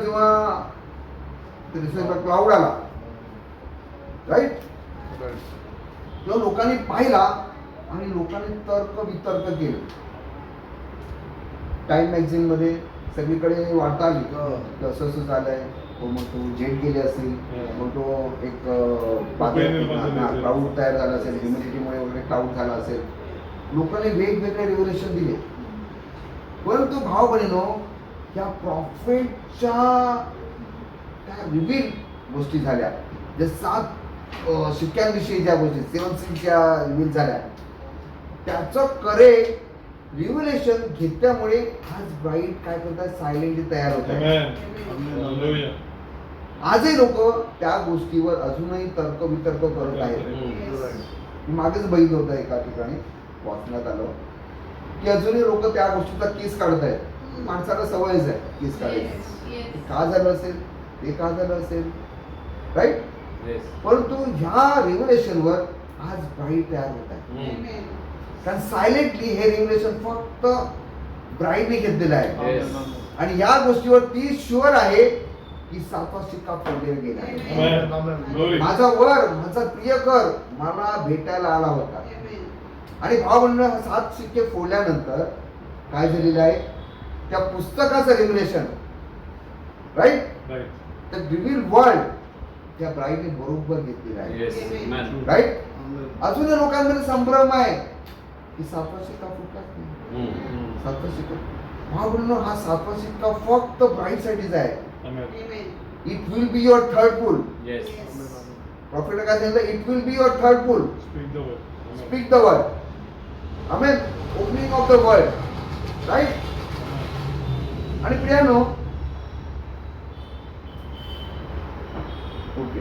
जेव्हा क्लाउड आला, राईट, तेव्हा लोकांनी पाहिला आणि लोकांनी तर्क वितर्क केले. टाइम मॅगझिन मध्ये सगळीकडे वार्ता आली की असं असं झालंय. मग तो जेट गेले असेल, मग तो एक क्लाउड तयार झाला असेल, ह्युमिडिटीमुळे वगैरे क्लाउड झाला असेल. लोकांनी वेगवेगळे रिव्होल्युशन दिले. परंतु भाव बहिणीनो, त्या प्रॉफिटच्या त्या रिव्हील गोष्टी झाल्या, ज्या 7 शिक्क्यांविषयी ज्या गोष्टी 7 सीलच्या रिव्हील झाल्या, त्याचं करेक्ट रिव्हिलेशन घेतल्यामुळे आज ब्राईड काय करतात? सायलेंटली तयार होत आहे. आजही लोक त्या गोष्टीवर अजूनही तर्क वितर्क करत आहेत. मागेच बघितलं होतं एका ठिकाणी वाचण्यात आलं की अजूनही लोक त्या गोष्टीचा केस काढत आहेत. माणसाला सवयच आहे केस काढायची. का झालं असेल, ते का झालं असेल, राईट. परंतु ह्या रिव्हिलेशनवर आज ब्राईड तयार होत आहे. कारण सायलेंटली हे रिव्हलेशन फक्त ब्राईडने घेतलेलं आहे. Yes. आणि या गोष्टीवर ती शुअर आहे की सातवा शिक्का फोडलेला गेला आहे. Amen. Glory. माझा वर माझा प्रियकर मला भेटायला आला होता. आणि भाव म्हणून 7 शिक्के फोडल्यानंतर काय झालेलं आहे, त्या पुस्तकाचं रिव्हलेशन राईट, Right. तर रिव्हील वर्ल्ड त्या ब्राईडने बरोबर घेतलेला आहे. Yes. Amen. राईट. अजूनही लोकांमध्ये संभ्रम आहे की सातवा शिक्का फुटलाच नाही. Mm. सातवा शिक्का भाव म्हणून हा सातवा शिक्का फक्त ब्राईडसाठीच आहे. Amen. It will be your third pull. Yes. Prophet काय सांगितलं, it will be your third pull. Speak the word. Amen. Speak the word. Amen. Opening of the word. Right? आणि प्रियानो, ओके,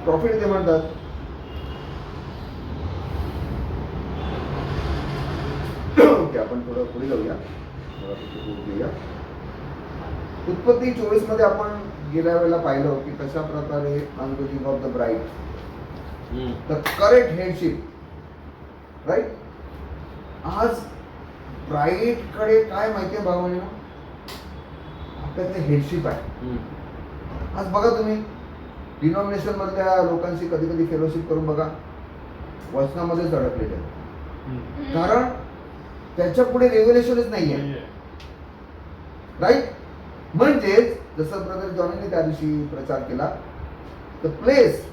प्रॉफिट ते म्हणतात ओके, आपण थोडं पुढे जाऊया, घेऊया. उत्पत्ती 24 मध्ये आपण गेल्या वेळेला पाहिलं की कशा प्रकारे ongoing of the bride, Mm. The correct headship. Right. आज ब्राईड कडे काय माहितीये भावांनो, आपल्याकडे हेडशिप आहे. Mm. आज बघा तुम्ही डिनॉमिनेशन मधल्या लोकांशी कधी कधी फेलोशिप करून बघा, वचनामध्येच अडकलेले आहेत. Mm. कारण त्याच्या पुढे रेव्होल्युशनच नाहीये. नाहीये. राईट. म्हणजेच जसं ब्रदर जॉनीने त्या दिवशी प्रचार केला, the place,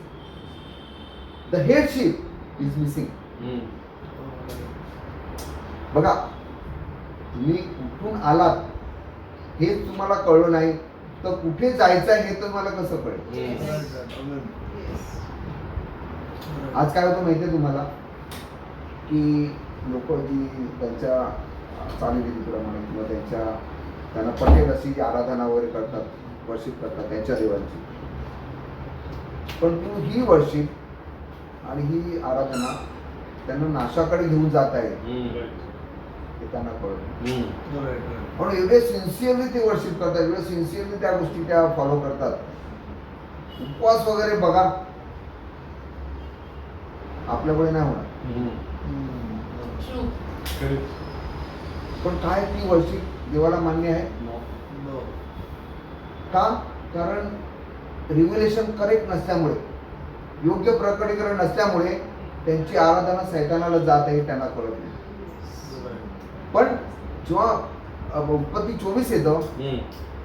the headship is missing. Mm. बघा, तुम्ही कुठून आलात हे तुम्हाला कळलं नाही तर कुठे जायचं आहे हे तुम्हाला कसं कळेल. Mm. आज काय होतं माहितीये तुम्हाला की लोक जी त्यांच्या चालीरीतीप्रमाणे किंवा त्यांना पटेल अशी जी आराधना वगैरे करतात, वर्शिप करतात त्यांच्या देवांची, पण तू ही वर्शिप आणि ही आराधना त्यांना नाशाकडे घेऊन जात आहे Mm. Right. हे त्यांना कळलं. Mm. म्हणून एवढे सिन्सिअरली ते वर्शिप करतात, एवढे सिन्सिअरली त्या गोष्टी त्या फॉलो करतात. उपवास वगैरे बघा, आपल्याकडे नाही होणार. Mm. Correct. पण काय ती वर्शिप देवाला मान्य आहे No. का? कारण रिव्हिलेशन करेक्ट नसल्यामुळे, योग्य प्रकटीकरण नसल्यामुळे त्यांची आराधना सैतानाला जात आहे त्यांना कळत नाही. पण जेव्हा उत्पत्ती 24 येतं Mm.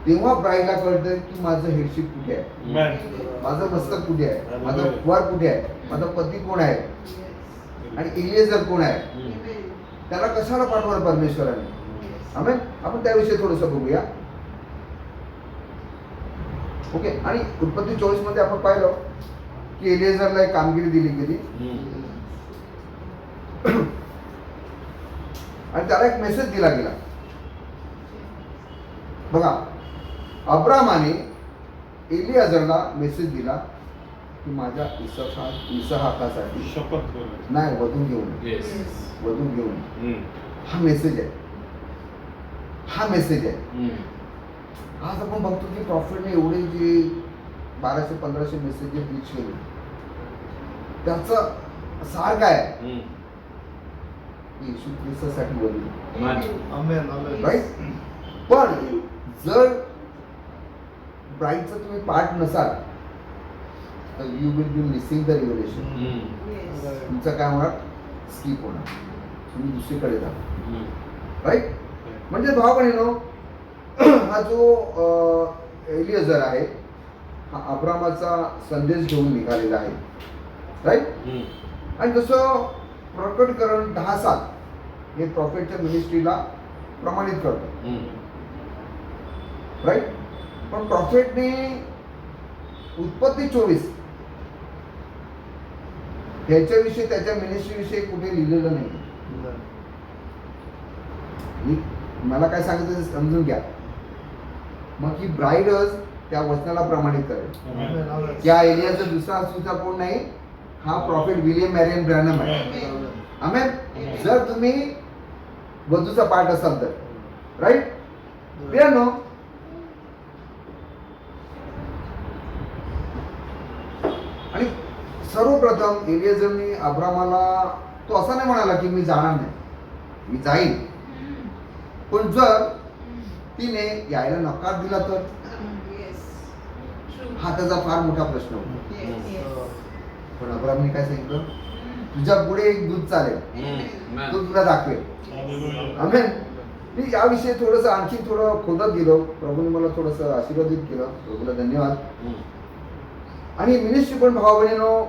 तेव्हा ब्राईडला कळतं की माझं हेडशिप कुठे आहे, Amen. माझं मस्तक कुठे आहे, माझं वर कुठे आहे, माझा पती कोण आहे आणि इलिएझर कोण आहे, Mm. त्याला कशाला पाठवलं परमेश्वराने. आमेन. आपण त्याविषयी थोडंसं बघूया. ओके. आणि उत्पत्ती 24 मध्ये आपण पाहिलं की इलिएझरला एक कामगिरी दिली गेली Mm. आणि त्याला एक मेसेज दिला गेला. बघा, अब्रामाने इलिएझरला मेसेज दिला की माझ्या इसहाकासाठी शपथ बोलायची. नाही वधू घेऊन ये. Yes. वधू घेऊन ये. Mm. हा मेसेज आहे, हा मेसेज आहे. Mm. आज आपण बघतो की प्रॉफिटने एवढे जे 1200-1500 मेसेज रीच केले, त्याचं सार काय आहे? Mm. येशू ख्रिस्तासाठी वधू. Amen. राईट. पण जर ब्राईडचा तुम्ही पार्ट नसाल तर you will be missing the रिव्हिलेशन. Mm. तुमचं काय होणार, स्किप होणार, तुम्ही दुसरीकडे जा. Mm. राईट. म्हणजे भाव बहिणीनो, हा जो इलिएझर आहे हा अब्रामाचा संदेश घेऊन निघालेला आहे. राईट. Mm. आणि जसं प्रकटकरण 10:7 हे प्रॉफिटच्या मिनिस्ट्रीला प्रमाणित करतं. Mm. राईट. पण प्रॉफिटने उत्पत्ती 24 ह्याच्याविषयी, त्याच्या मिनिस्ट्रीविषयी कुठे लिहिलेलं नाही. मला काय सांगितलं ते समजून घ्या. मग ही ब्राईडच त्या वचनाला प्रमाणित करेल. Amen. त्या एलियाचा दुसरा सुद्धा कोण नाही, हा प्रॉफिट विलियम मॅरियन ब्रॅनम आहे. आमेन. जर तुम्ही वधूचा पार्ट असाल तर. राईट. प्रियानो, आणि सर्वप्रथम इलिएझरने अब्रामाला तो असा नाही म्हणाला की मी जाणार नाही, मी जाईन. पण जर तिने यायला नकार दिला तर हा त्याचा फार मोठा प्रश्न होता. पण अब्रामने काय सांगितलं, तुझ्या पुढे एक दूध चालेल, तो तुला दाखवेल. आमेन. मी याविषयी थोडंसं आणखी थोडं खोदत गेलो. प्रभूने मला थोडंसं आशीर्वादित केलं, प्रभूला धन्यवाद. आणि मिनिस्ट्री पण भावा बहिणीनो,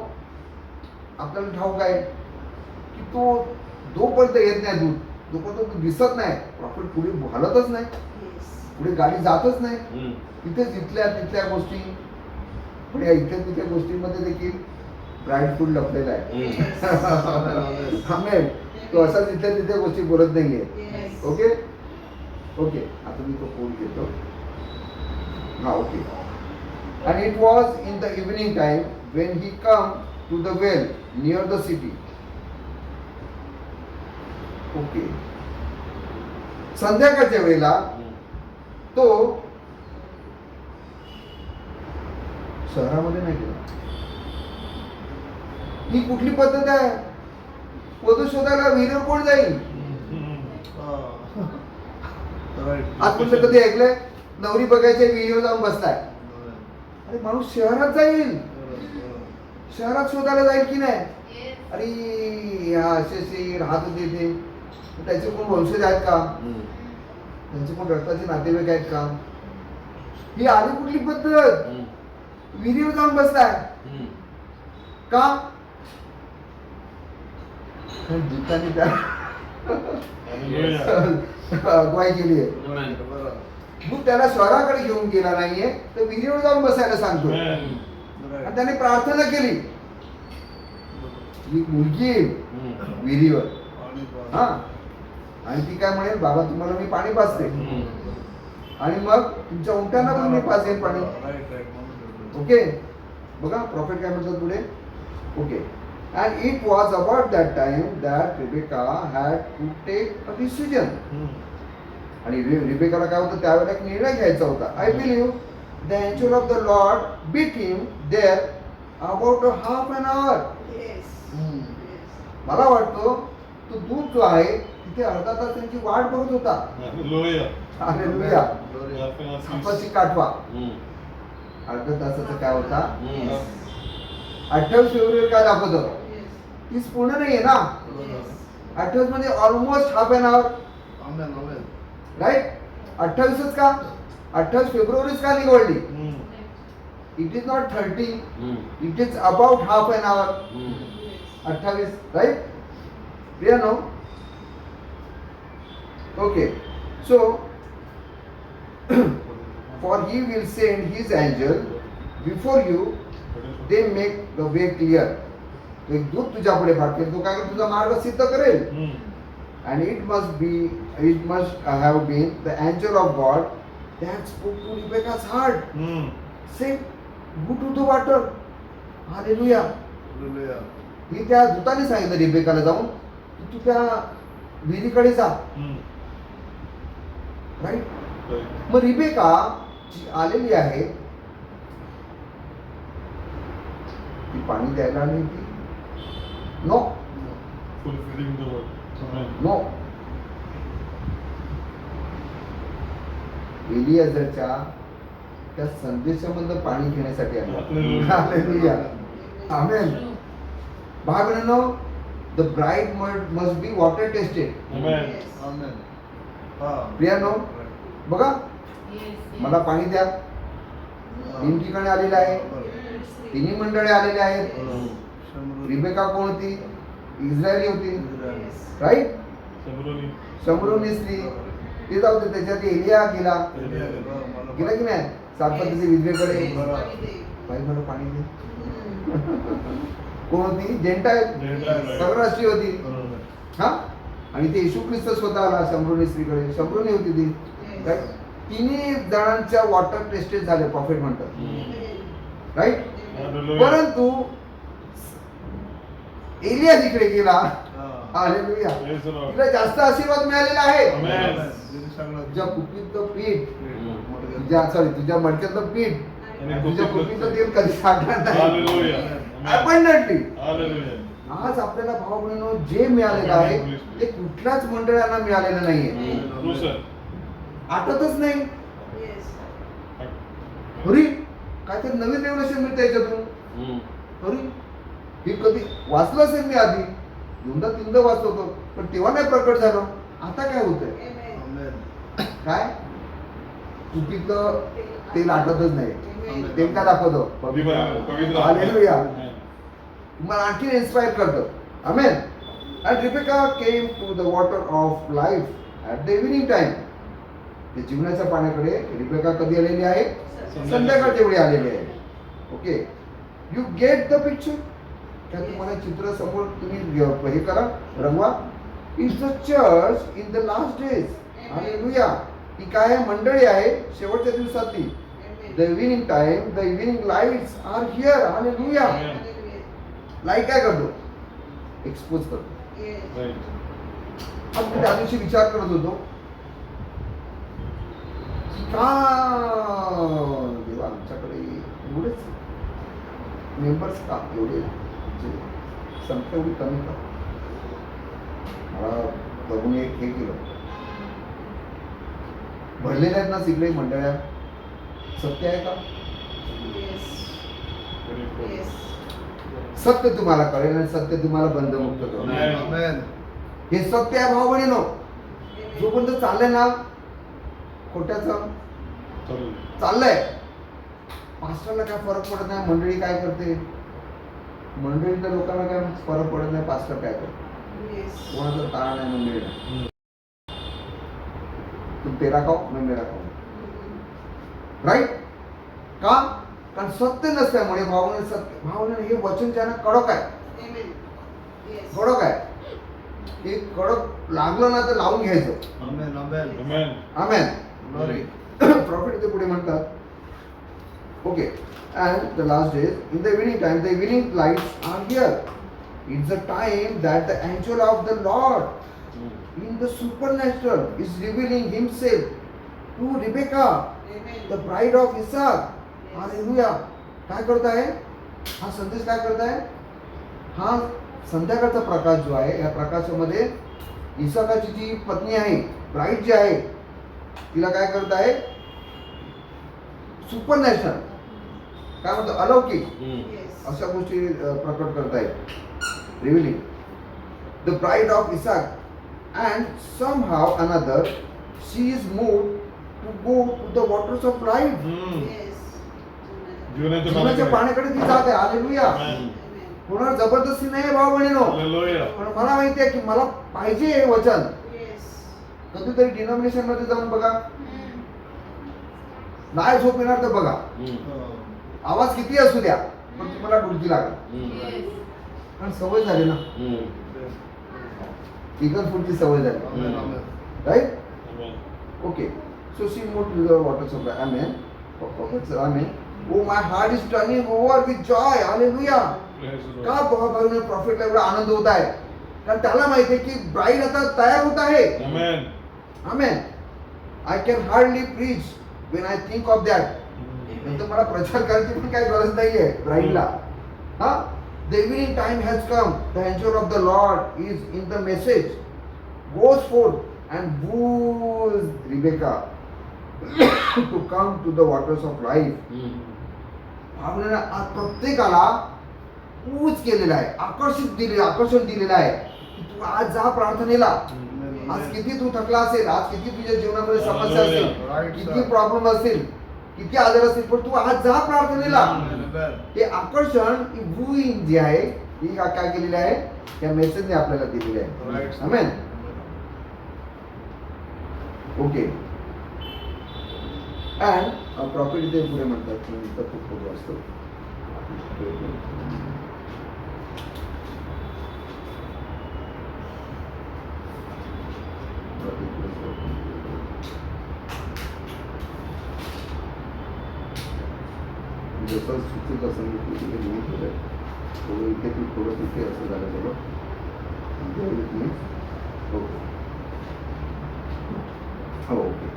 आपल्याला ठाऊक आहे की तो जोपर्यंत येत नाही दूध, जोपर्यंत तो दिसत नाही, प्रॉफिट पुढे हलतच नाही, पुढे गाडी जातच नाही. तिथेच इथल्या तिथल्या गोष्टी, पण या इथल्या तिथल्या गोष्टींमध्ये देखील ब्राईट फूड लपलेला आहे. आमेन. तो असाच इथल्या तिथल्या गोष्टी बोलत नाहीये. ओके ओके, आता मी तो कोड घेतो. हा okay. And it was in the evening time when he come to the well near the city. Okay. संध्याकाळच्या वेळेला तो शहरामध्ये नाही गेला. ही कुठली पद्धत आहे? वधू शोधायला विहिरीवर कोण जाईल? आजपर्यंत कधी ऐकलंय नवरी बघायच्या विहिरीवर जाऊन बसलाय? अरे माणूस शहरात जाईल, शहरात शोधायला जाईल की नाही? अरे ह्या असे राहत होते ते, त्याचे कोण वंशज आहेत का? त्यांचे कोण रक्ताचे नातेवाईक आहेत का? ही आधी कुठली पद्धत? विहिरीवर जाऊन बसलाय का? दूताने त्या अगवाई केली आहे. तू त्याला शहराकडे घेऊन गेला नाहीये, तर विहिरीवर जाऊन बसायला सांगतो. आणि त्याने प्रार्थना केली, ही मुलगी विहिरीवर. हा, आणि ती काय म्हणेल, बाबा तुम्हाला मी पाणी पाजते, आणि मग तुमच्या उंटांना पण मी पाजेन पाणी. ओके, बघा प्रॉफिट काय म्हणतात पुढे. Okay. And it was about that time that Rebecca had to take a decision. आणि रिबेकाला काय होतं, त्यावेळेला एक निर्णय घ्यायचा होता. I believe the angel of the Lord beat him there about a half an hour. मला वाटतो तो दूध जो आहे तिथे अर्धा तास त्यांची वाट बघत होता. हालेलुया. आपची काठवा अर्धा तासाचा काय होता? 28 फेब्रुवारी काय दाखवतं? 30 पूर्ण नाहीये ना. 28 म्हणजे almost half an hour, right? 28च का? 28 फेब्रुवारीच का निवडली? It is not 30, it is about half an hour. 28, right? Clear no? Okay. So for he will send his angel before you, they make the way clear. एक दूत तुझ्या पुढे पाठवेल, तो काय तुझा मार्ग सिद्ध करेल. And it must have been the angel of God that spoke to Rebecca's heart. Say, go to the water. Hallelujah. ही त्या दूताने सांगितलं रिबेकाला जाऊन, तू त्या विहिरीकडे जा. राईट? मग रिबेका जी आलेली आहे ती पाणी द्यायला आली होती? No no. एलियाजरच्या त्या संदेशामधलं पाणी घेण्यासाठी आले. हालेलुया. आमेन. भावनो, the bride must be water tested. प्रियानो, बघा मला पाणी द्या. 3 ठिकाणी आलेलं आहे, 3 मंडळी आलेले आहेत. रिबेका कोण होती? इस्रायली होती, राईट? शमरोनी स्त्री. ते जाऊ दे, त्याच्यात एलिया गेला की नाही? सारपतीच्या विधवेकडे, बाई मला पाणी दे. कोण होती? जेंटाईल, परराष्ट्रीय होती. हा, आणि ते येशू ख्रिस्त स्वतः आला शमरोनी स्त्रीकडे. शमरोनी होती ती, राईट? 3 जणांच्या वॉटर टेस्टेड झाले, प्रॉफिट म्हणतात, राईट? परंतु एलिया जिकडे गेला, हालेलुया, तिला जास्त आशीर्वाद मिळालेला आहे. तुझ्या कुपीतलं पीठ, तुझ्या मडक्यातलं पीठ, तुझ्या कुपीतलं तेल कधी साठणार नाही. अबंडंटली. आज आपल्याला भाऊ बहिणींनो जे मिळालेलं आहे ते कुठल्याच मंडळांना मिळालेलं नाहीये. हो सर. आठवतच नाही. अरे काहीतरी नवीन रेव्होल्युशन मिळतं याच्यातून. अरे हे कधी वाचलं असेल मी आधी, दोनदा तीनदा वाचतो होतो, पण तेव्हा नाही प्रकट झालं. आता काय होतंय? काय चुकीचं तेल आठवतच नाही. तेल काय दाखवतो? पवित्र. हालेलुया. तुम्हाला आणखी इन्स्पायर करतं. आमेन. And Rebecca came to the water of life at the evening time. ते जीवनाच्या पाण्याकडे रिबेका कधी आलेली आहे? संध्याकाळच्या वेळी आलेली आहे. Okay, you get the picture. काय तुम्हाला चित्र समोर तुम्ही हे करा, रंगवा. Is the church in the last days. Hallelujah. ही काय मंडळी आहे शेवटच्या दिवसातली. The evening time, the evening lights are here. Hallelujah. Light काय करतो? एक्सपोज करतो. आज मी त्या दिवशी विचार करत होतो का देवा आमच्याकडे एवढेच मेंबर्स का, एवढे संख्या एवढी कमी का? मला बघून एक हे केलं, भरलेल्या आहेत ना सगळे मंडळ्या. सत्य आहे का? सत्य तुम्हाला कळेल आणि सत्य तुम्हाला बंधमुक्त करेल. आमेन. हे सत्य आहे भाऊ बहिणीनो. जोपर्यंत चाललंय ना खोट्याचं चाललंय, पास्टरला काय फरक पडत नाही. मंडळी काय करते? मंडळीतल्या लोकांना काय फरक पडत नाही पास्टर काय करते. कोणाचा ताळ नाही मंडळीला. तुम तेरा खाओ मैं मेरा खाऊ. राईट का? कारण सत्य नसल्यामुळे भावने सत्य भावने हे वचन ज्यांना कडक आहे, कडक आहे. हे कडक लागलं ना तर लावून घ्यायचं. आमेन. आमेन. आमेन. Glory. प्रॉफिट ते पुढे म्हणतात. Okay, and the last days in the evening time, the evening lights are here. It's a time that the angel of the Lord in the supernatural is revealing himself to Rebecca, the bride of Isaac. Hallelujah. काय करत आहे हा संदेश? काय करत आहे हा? संध्याकाळचा प्रकाश जो आहे, या प्रकाशामध्ये इसाकाची जी पत्नी आहे, ब्राईड जी आहे, तिला काय करत आहे? सुपरनॅचरल, काय म्हणतो, अलौकिक अशा गोष्टी प्रकट करत आहेत. Revealing the bride of Isaac. And somehow another she is moved to go to the waters of life. जीवनाच्या पाण्याकडे ती जात आहे. हालेलुया. कोणावर जबरदस्ती नाही भाऊ बहिणीनो. पण मला माहिती आहे की मला पाहिजे हे वचन. कधीतरी डिनॉमिनेशन मध्ये जाऊन बघा, नाही झोप येणार तर बघा, आवाज किती असू द्या पण तुम्हाला डुलकी लागेल. कारण सवय झाली ना, इगल फूडची सवय झाली. Right. Okay, so she moved to the waters of life. Amen. Amen. Oh my heart is turning over with joy. Hallelujah. का प्रॉफिटला एवढा आनंद होत आहे? कारण त्याला माहिती आहे की ब्राईड आता तयार होत आहे. Amen. Amen. I can hardly preach when I think of that. नंतर मला प्रचार करायची पण काही गरज नाहीये ब्राईडला. हा, the evening time has come. The angel of the Lord is in the message, goes forth and woos Rebecca to come to the waters of life. आपल्याला आज प्रत्येकाला ऊज केलेला आहे, आकर्षण दिलेलं आहे. तू आज जा प्रार्थनेला. आज किती तू थकला असेल, आज किती तुझ्या जीवनामध्ये समस्या असेल, किती प्रॉब्लेम असेल, किती आजार असेल, पण तू आज जा प्रार्थनेला. हे आकर्षण वूइंग जे आहे, ही काय केलेली आहे, त्या मेसेजने आपल्याला दिलेली आहे. आमेन. ओके, अँड प्रॉफिट इथे पुढे म्हणतात की इथं खूप खूप असतो. जसं सुचत असं मी तिथे लिहित होते, थोडं इथे की थोडं तिथे असं झालं सगळं. ओके, हो ओके.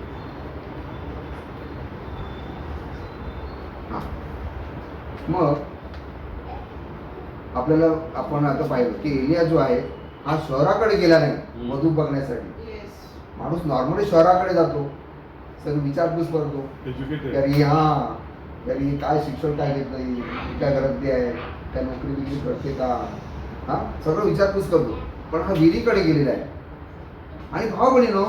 हां, मग आपल्याला आपण आता पाहिलं की एलिया जो आहे हा शहराकडे गेला नाही वधू बघण्यासाठी. माणूस नॉर्मली शहराकडे जातो, सगळं विचारपूस करतो एज्युकेटेड. तरी तरी काय शिक्षण काय घेत नाही, काय घरातली आहे, काय नोकरी बिकरी करते का, हा सगळं विचारपूस करतो. पण हा विहिरीकडे गेलेला आहे. आणि भाव बहिणीनो,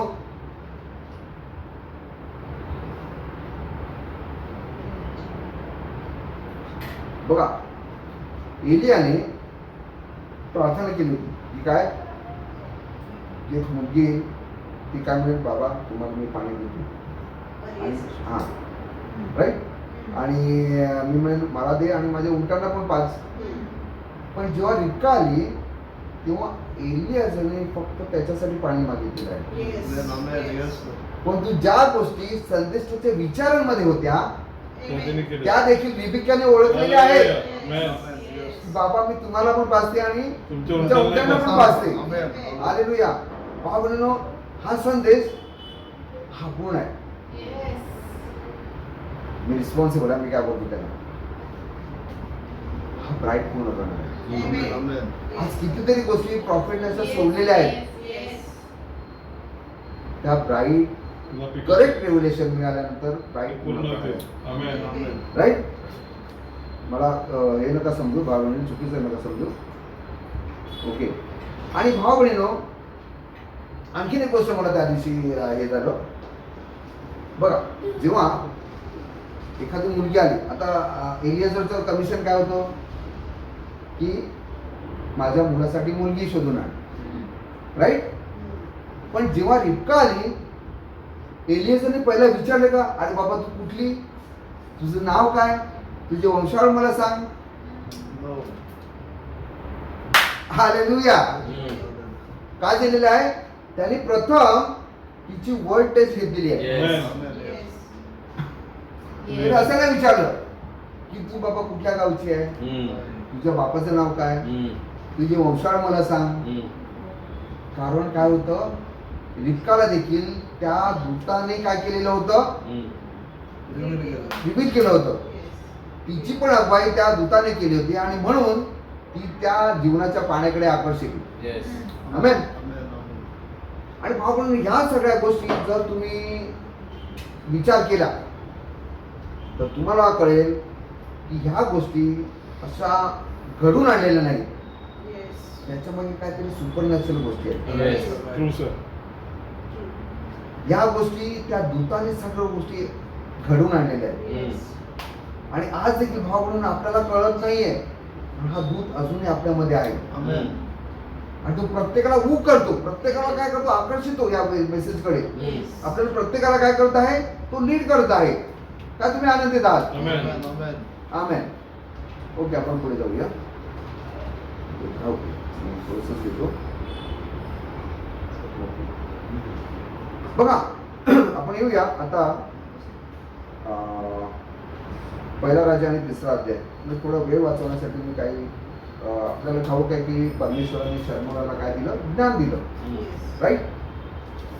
बघा एलियाने प्रार्थना केली होती की काय, एक मुलगी येईल, ती काय म्हणेल, बाबा तुम्हाला मी पाणी देतो आणि हां राईट, आणि मी म्हणेन मला दे आणि माझ्या उंटांना पण पाच. पण जेव्हा रिबका आली तेव्हा एलियाने फक्त त्याच्यासाठी पाणी मागितलेलं आहे. Amen. Yes. पण तू ज्या गोष्टी संदेशाच्या विचारांमध्ये होत्या त्यांनी केलं. त्या देखील रिबकाने ओळखलेल्या आहेत. Amen. बाबा मी तुम्हाला पण पाजते आणि तुमच्या तुमच्या उंटांना पण पाजते. Amen. हालेलुया. भावनो, हा संदेश हा गुण आहे. मी रिस्पॉन्सिबल आहे. मी काय बोलतो त्याला, हा ब्राईट पूर्ण करणार आहे. Amen. आज कितीतरी गोष्टी प्रॉफिटने अशा सोडलेल्या आहेत. त्या ब्राईट तुला पिकं करेक्ट रेव्हलेशन मिळाल्यानंतर ब्राईट पूर्ण पूर्ण होते. Amen. Amen. राईट. मला हे नका समजू, भावने चुकीचं नका समजू. ओके. आणि भाव बहिणीनो, आणखीन एक गोष्ट मला त्या दिवशी हे झालं. बघा, जेव्हा एखादी मुलगी आली, आता एलियाजरचं कमिशन काय होतं की माझ्या मुलासाठी मुलगी शोधून आण, राईट. पण जेव्हा रिबका आली, एलियाजरने पहिला विचारले का, अरे बाबा तू कुठली, तुझं नाव काय, तुझे वंशावळ मला सांग. No. हालेलुया. काय झालेलं आहे, त्याने प्रथम तिची वर्ड टेस्ट घेतलेली आहे. Amen. त्याने असं नाही विचारलं की तू बाबा कुठल्या गावची आहे, तुझ्या बापाचं नाव काय, तुझे वंशावळ मला सांग. कारण काय होतं, रिबकाला देखील त्या दूताने काय केलेलं होतं, रिपीट केलं होतं. तिची पण अगवाई त्या दूताने केली होती आणि म्हणून ती त्या जीवनाच्या पाण्याकडे आकर्षित. आमेन. आणि भाऊ, ह्या सगळ्या गोष्टी जर तुम्ही विचार केला तर तुम्हाला कळेल की ह्या गोष्टी अशा घडून आणलेल्या नाही, त्याच्यामध्ये काहीतरी सुपरनॅचरल गोष्टी आहेत. True, sir. या गोष्टी त्या दूताने सगळ्या गोष्टी घडून आणलेल्या आहेत. आणि आज देखील भाव म्हणून आपल्याला कळत नाहीये, पण हा दूत अजूनही आपल्यामध्ये आहे. Amen. आणि तो प्रत्येकाला ऊक करतो, प्रत्येकाला काय करतो, आकर्षित हो या मेसेजकडे. आपल्याला प्रत्येकाला काय करत आहे, तो लीड करत आहे. काय तुम्ही आनंदित आहात? Amen. Amen. आमेन. ओके, आपण पुढे जाऊया. ओके, थोडंसं घेतो. बघा, आपण येऊया आता पहिला राजा आणि तिसरा अध्याय. म्हणजे थोडा वेळ वाचवण्यासाठी मी काही आपल्याला ठाऊक आहे की परमेश्वराने शर्मोनाला काय दिलं, ज्ञान दिलं, राईट.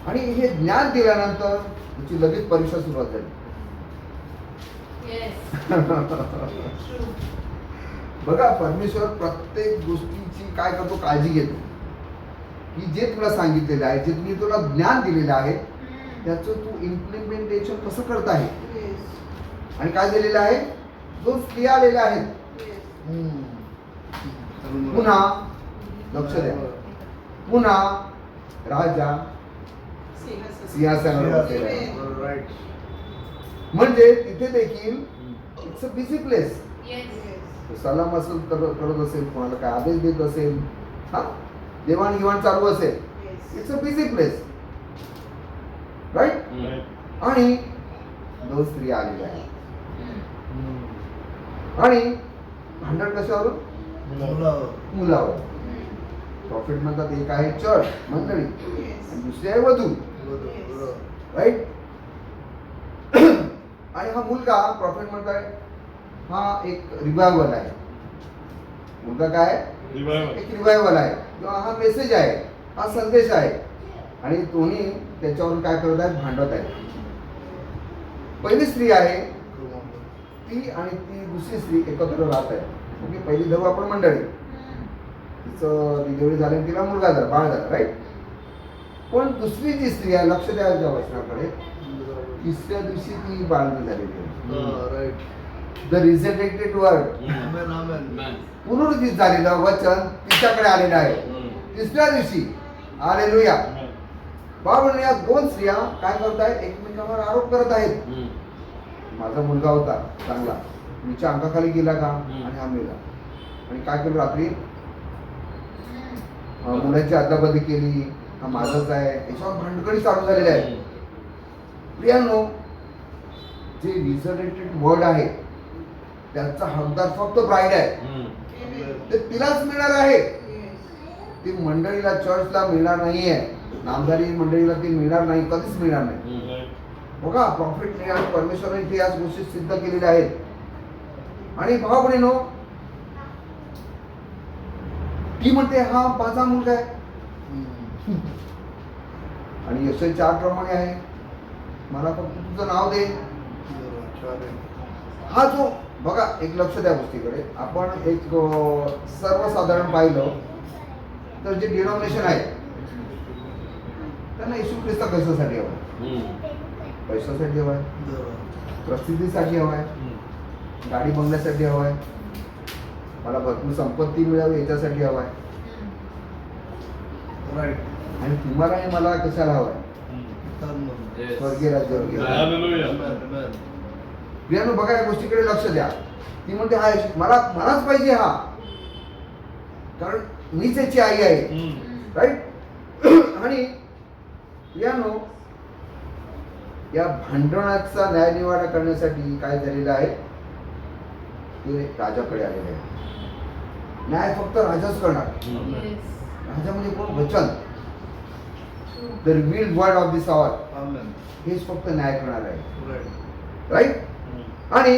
आणि हे ज्ञान दिल्यानंतर त्याची लगेच परीक्षा सुरुवात झाली. बघा, परमेश्वर प्रत्येक गोष्टीची काय करतो, काळजी घेतो की जे तुला सांगितलेलं आहे, जे मी तुला ज्ञान दिलेलं आहे त्याचं तू इम्प्लिमेंटेशन कसं करत आहे. आणि काय दिलेलं आहे, 2 स्त्रिया आलेल्या आहेत. पुन्हा लक्ष द्या, पुन्हा राजा सिंहासनावर बसलेला आहे. Right. म्हणजे तिथे देखील इट्स अ बिझी प्लेस. सलाम असेल करत असेल, कोणाला काय आदेश देत असेल, हा देवाणघेवाण चालू असेल, it's a busy place, right. Right. आणि 2 स्त्रिया आलेल्या आहेत. आणि भांडण कशावर, मुलावर. प्रॉफिट म्हणतात एक आहे चर्च मंडळी आणि दुसरी आहे वधू, राईट. आणि हा मुलगा प्रॉफिट म्हणताय हा एक रिवायवल आहे. मुलगा काय, Revival. एक रिवायवल आहे किंवा हा मेसेज आहे, हा संदेश आहे. आणि दोन्ही त्याच्यावर काय करत आहेत, भांडत आहेत. पहिली स्त्री आहे ती आणि ती दुसरी स्त्री एकत्र राहत आहे. ओके, पहिली धरू आपण मंडळी. तिचं डिलिव्हरी झाली, तिला मुलगा झाला, बाळ झाला, राईट. पण दुसरी जी स्त्री आहे, लक्ष द्यायच्या वचनाकडे, तिसऱ्या दिवशी ती बाळंती झालेली आहे. राईट. द रिझरेक्टेड वर्ड, आमेन आमेन. पुनरुज्जीत झालेलं वचन तिच्याकडे आलेलं आहे तिसऱ्या दिवशी. हालेलुया. बाबा या दोन स्त्रिया काय करत आहेत, एकमेकांवर आरोप करत आहेत. माझा मुलगा होता चांगला, तिच्या अंगाखाली गेला का आणि हा मेला. आणि काय केलं रात्री, मुलाची अदलाबदली केली, हा माझाच आहे, याच्यावर भांडकडी चालू झालेले आहे. प्रियांनो, जे रिझरेक्टेड वर्ड आहे त्याचा हकदार फक्त ब्राईड आहे, ते तिलाच मिळणार आहे. ती मंडळीला, चर्चला मिळणार नाहीये, नामधारी मंडळीला ती मिळणार नाही, कधीच मिळणार नाही. बघा, प्रॉफिटने आणि परमेश्वराने याच गोष्टी सिद्ध केलेल्या आहेत. आणि भाव बहिणीनो, ती म्हणते हा माझा मुलगा आहे, आणि यशय 4 प्रमाणे आहे, मला फक्त तुझं नाव दे. हा जो, बघा एक लक्ष द्या गोष्टीकडे, आपण एक सर्वसाधारण पाहिलं तर जे डिनॉमिनेशन आहे त्यांना येशू ख्रिस्त कशासाठी हवाय, पैशासाठी हवाय, प्रसिद्धीसाठी हवाय, गाडी बंगल्यासाठी हवाय, मला भरपूर संपत्ती मिळावी याच्यासाठी हवाय. राईट. आणि तुम्हाला आणि मला कशाला हवाय, स्वर्गीय राज्यावर गेला. आमेन. प्रियानो, बघा या गोष्टीकडे लक्ष द्या. ती म्हणते हा येशू मलाच पाहिजे हा, कारण मीच याची आई आहे, राईट. आणि प्रियानो, या भांडणाचा न्यायनिवाडा करण्यासाठी काय झालेलं आहे, ते राजाकडे आलेले आहे. न्याय फक्त राजाच करणार. राजा म्हणजे कोण, वचन, द रिव्हील्ड वर्ड ऑफ दिस आवर, आमेन. हेच फक्त न्याय करणार आहे, राईट. राईट. आणि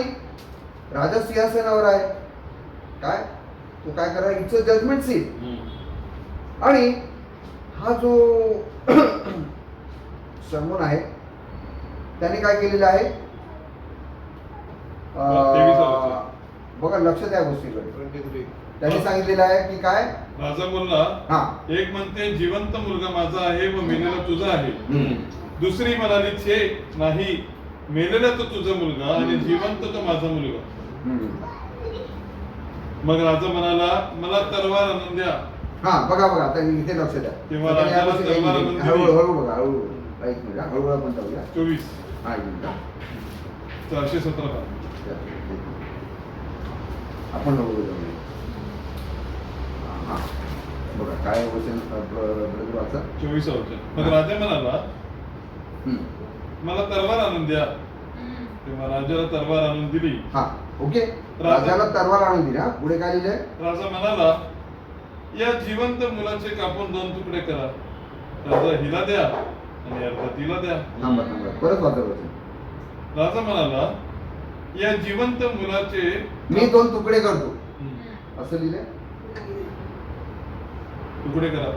राजा सिंहासनावर आहे, काय तो काय करा, इट्स अ जजमेंट सीट. आणि हा जो शमून आहे त्याने काय केलेलं आहे, बघा लक्ष द्या गोष्टीकडे. 23. त्यांनी सांगितलेलं आहे की काय, राजा बोलला, हा एक म्हणते जिवंत मुलगा माझा आहे व मेलेला तुझा आहे. दुसरी म्हणाली, छे नाही, मेलेला तो तुझा मुलगा आणि जिवंत तो माझा मुलगा. मग राजा म्हणाला, मला तलवार आणून द्या. हा बघा बघा, आता इथे लक्ष द्या. तेव्हा राजाला तलवार आणून दिली. हळूहळू बघा, हळूहळू एक मिनिट, हळूहळू म्हणता येऊया. 24 हा एक मिनिट, 417. आपण हळूहळू जाऊया. हा बघा काय वचन वाचा. 24 होते. मग राजा म्हणाला, मला तलवार आणून द्या. तेव्हा राजाला तलवार आणून दिली. हा ओके, राजाला तलवार आणून दिली. हा पुढे काय लिहिलंय, राजा म्हणाला, या जिवंत मुलाचे कापून 2 तुकडे करा. राजा हिला द्या आणि अर्धा तिला द्या. थांबा थांबा, परत वाचा वचन. राजा म्हणाला, या जिवंत मुलाचे मी 2 तुकडे करतो, असं लिहिलंय. तुकडे करा.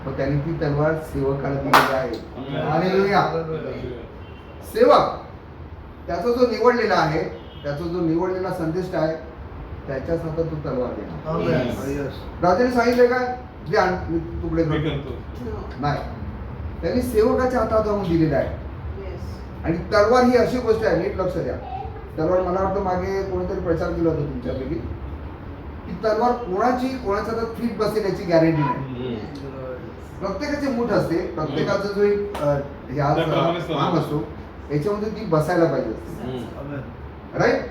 मग त्यांनी ती तलवार सेवकाला दिलेली आहे. हालेलुया. सेवक त्याचा जो निवडलेला आहे, त्याचा जो निवडलेला संदेश आहे, त्याच्याच हातात तो तलवार देणार. आमेन. Yes. राजाने सांगितलं काय, जे मी तुकडे मी करतो, करतो. नाही, त्यांनी सेवकाच्या हातात आणून दिलेला आहे. आणि तलवार ही अशी गोष्ट आहे, नीट लक्ष द्या. तलवार मला वाटतं मागे कोणीतरी प्रचार केला होता तुमच्यापैकी, की तलवार कोणाच्या हातात फिट बसेल याची गॅरंटी नाही. प्रत्येकाचे मूठ असते, प्रत्येकाचा जो एक मान असतो, याच्यामध्ये ती बसायला पाहिजे, आमेन. राईट.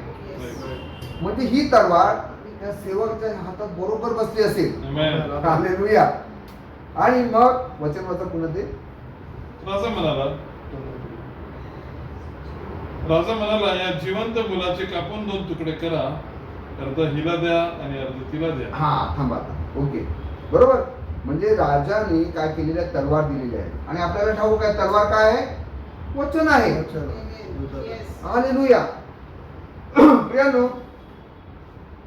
म्हणजे ही तलवार त्या सेवकाच्या हातात बरोबर बसली असेल. आमेन. हालेलुया. आणि मग वचन वाचा पुन्हा ते. राजा म्हणाला, या जिवंत मुलाचे कापून 2 तुकडे करा. अर्धा हिला द्या आणि अर्धा तिला द्या. हा थांबा, ओके, बरोबर. म्हणजे राजाने काय केलेली आहे, तलवार दिलेली आहे. आणि आपल्याला ठाऊक आहे तलवार काय आहे, वचन आहे. हालेलुया. प्रियानो,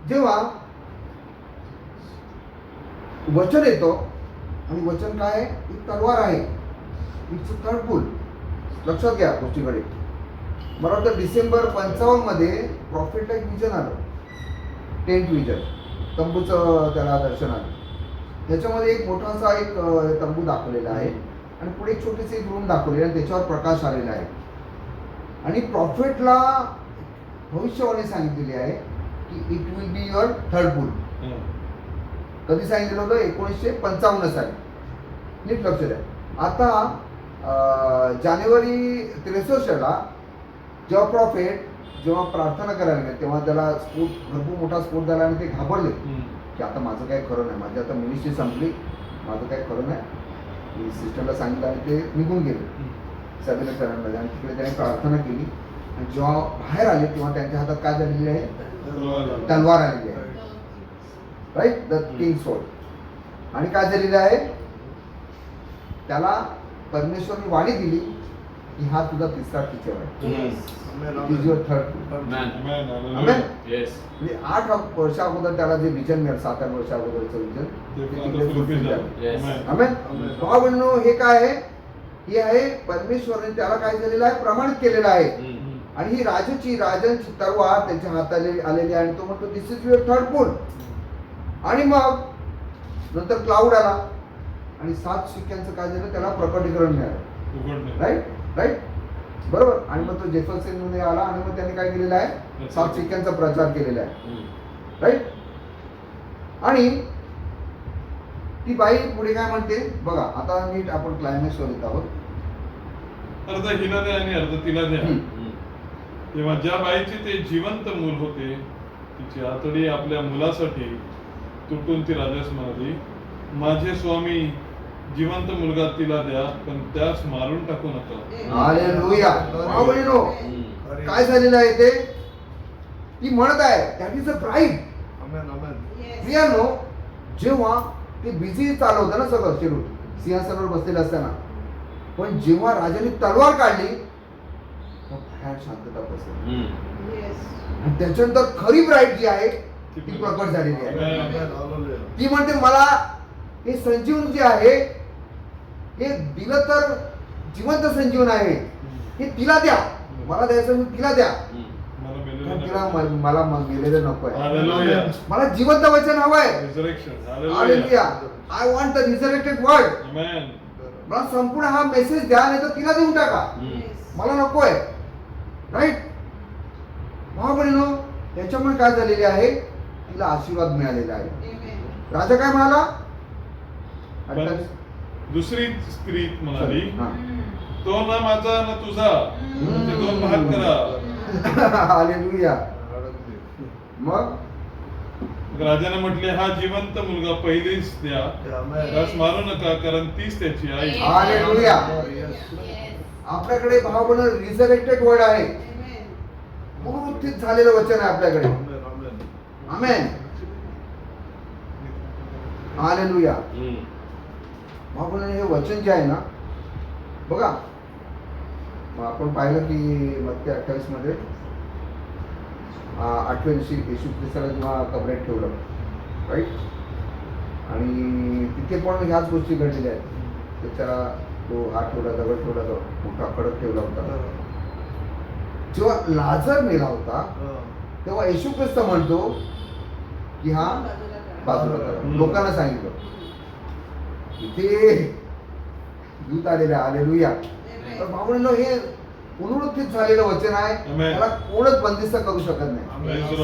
जेव्हा वचन येतो, आणि वचन काय आहे, एक तलवार आहे, इट्स अ तळपूल. लक्षात घ्या गोष्टीकडे. मला वाटतं डिसेंबर 55 मध्ये प्रॉफिटला एक विजन आलं, 10th विजन. तंबूचं त्याला दर्शन आलं. त्याच्यामध्ये एक मोठासा एक तंबू दाखवलेला आहे आणि पुढे एक छोटीशी एक रूम दाखवलेली आहे आणि त्याच्यावर प्रकाश आलेला आहे. आणि प्रॉफिटला भविष्यवाणी सांगितलेली आहे की it will be your third pool. कधी सांगितलं होतं? 1955 साली. नीट लक्ष द्या. आता जानेवारी 63ला जेव्हा प्रॉफिट जेव्हा प्रार्थना करायला गेले तेव्हा त्याला भरपूर मोठा स्फोट झाला आणि ते घाबरले की आता माझं काही खरं नाही, माझी आता मिनिस्ट्री संपली, माझं काही खरं नाही. मी सिस्टरला सांगितलं आणि ते निघून गेले सगळ्यांमध्ये आणि तिकडे त्यांनी प्रार्थना केली. आणि जेव्हा बाहेर आले तेव्हा त्यांच्या हातात काय झालेली आहे? तलवार आलेली आहे. Right, the king sword. आणि काय झालेलं आहे? त्याला परमेश्वरने वाणी दिली की हा तुझा तिसरा टीचर आहे. It is your third. Amen. म्हणजे 8 वर्षा अगोदर त्याला जे विजन मिळालं, 7-8 वर्षा अगोदरचं विजन. आमेन. भावबंधनो, हे काय आहे? हे आहे परमेश्वरने त्याला काय झालेलं आहे? प्रमाणित केलेलं आहे. आणि ही राजांची तलवार त्याच्या हाताला आलेली आहे आणि तो म्हणतो दिस इज युअर थर्ड पूल. आणि मग नंतर क्लाउड आला आणि 7 शिक्क्यांचं काय झालं? त्याला प्रकटीकरण मिळालं. राईट, बरोबर. आणि मग तो जेफरसन मध्ये आला आणि मग त्याने काय केलेलं आहे? 7 शिक्क्यांचा प्रचार केलेला आहे. राईट. आणि ती बाई पुढे काय म्हणते बघा. आता नीट आपण क्लायमॅक्स वर येत आहोत. अर्ध हिला द्या आणि अर्ध तिला द्या. तेव्हा ज्या बाईचे ते जिवंत मूल होते तिची आतडी आपल्या मुलासाठी तुटून ती राजास म्हणाली, माझे स्वामी, जिवंत मुलगा तिला द्या पण त्यास मारून टाकू नका. हालेलुया. भावबंधनो, काय झालेलं आहे ते? ती म्हणत आहे दॅट इज अ ब्राईड. प्रियानो, जेव्हा ते बिझी चालवतं ना सगळं शेड्यूल, सिंहासनावर बसलेलं असताना, पण जेव्हा राजाने तलवार काढली तर भयान शांतता बसली. आणि त्याच्यानंतर खरी ब्राईड जी आहे ती प्रकट झालेली आहे. ती म्हणते मला हे संजीवन जे आहे हे दिलं तर जिवंत संजीवन आहे, हे तिला द्या. मला द्यायचं तिला द्या. तिला मला गेलेलं नको आहे, मला जिवंत वचन हवं आहे. Hallelujah. I want the resurrected word. मला संपूर्ण हा मेसेज द्या, नाही तर तिला देऊन टाका, मला नको आहे. राईट. भावबंधनो, त्याच्यामुळे काय झालेले आहे? तिला आशीर्वाद मिळालेला आहे. राजा काय म्हणाला? दुसरी स्त्री म्हणाली, तो ना माझा ना तुझा, ते 2 भाग करा. हालेलुया. मग राजाने म्हटले, हा जिवंत मुलगा पहिलीच द्या, त्यास मारू नका, कारण तीच त्याची आई. हालेलुया. आपल्याकडे भावबंधनो रिझरेक्टेड वर्ड आहे, पुनरुत्थित झालेलं वचन आहे आपल्याकडे. आमेन. हालेलुया. भावबंधनो, हे वचन जे आहे ना बघा, आपण पाहिलं की मत्ती 28 मध्ये 8व्या दिवशी येशू ख्रिस्ताला जेव्हा कबरेत ठेवलं, राईट. आणि तिथे पण ह्याच गोष्टी घडलेल्या आहेत. त्याच्या तो हात ठेवला, दगड ठेवला, तो मोठा खडक ठेवला होता. जेव्हा लाजर मेला होता तेव्हा येशू ख्रिस्त म्हणतो की हा बाजूला करा. लोकांना सांगितलं इथे दूत आलेला. हालेलुया. तर भावबंधनो, हे पुनरुत्थित झालेलं वचन आहे, त्याला कोणच बंदिस्त करू शकत नाही.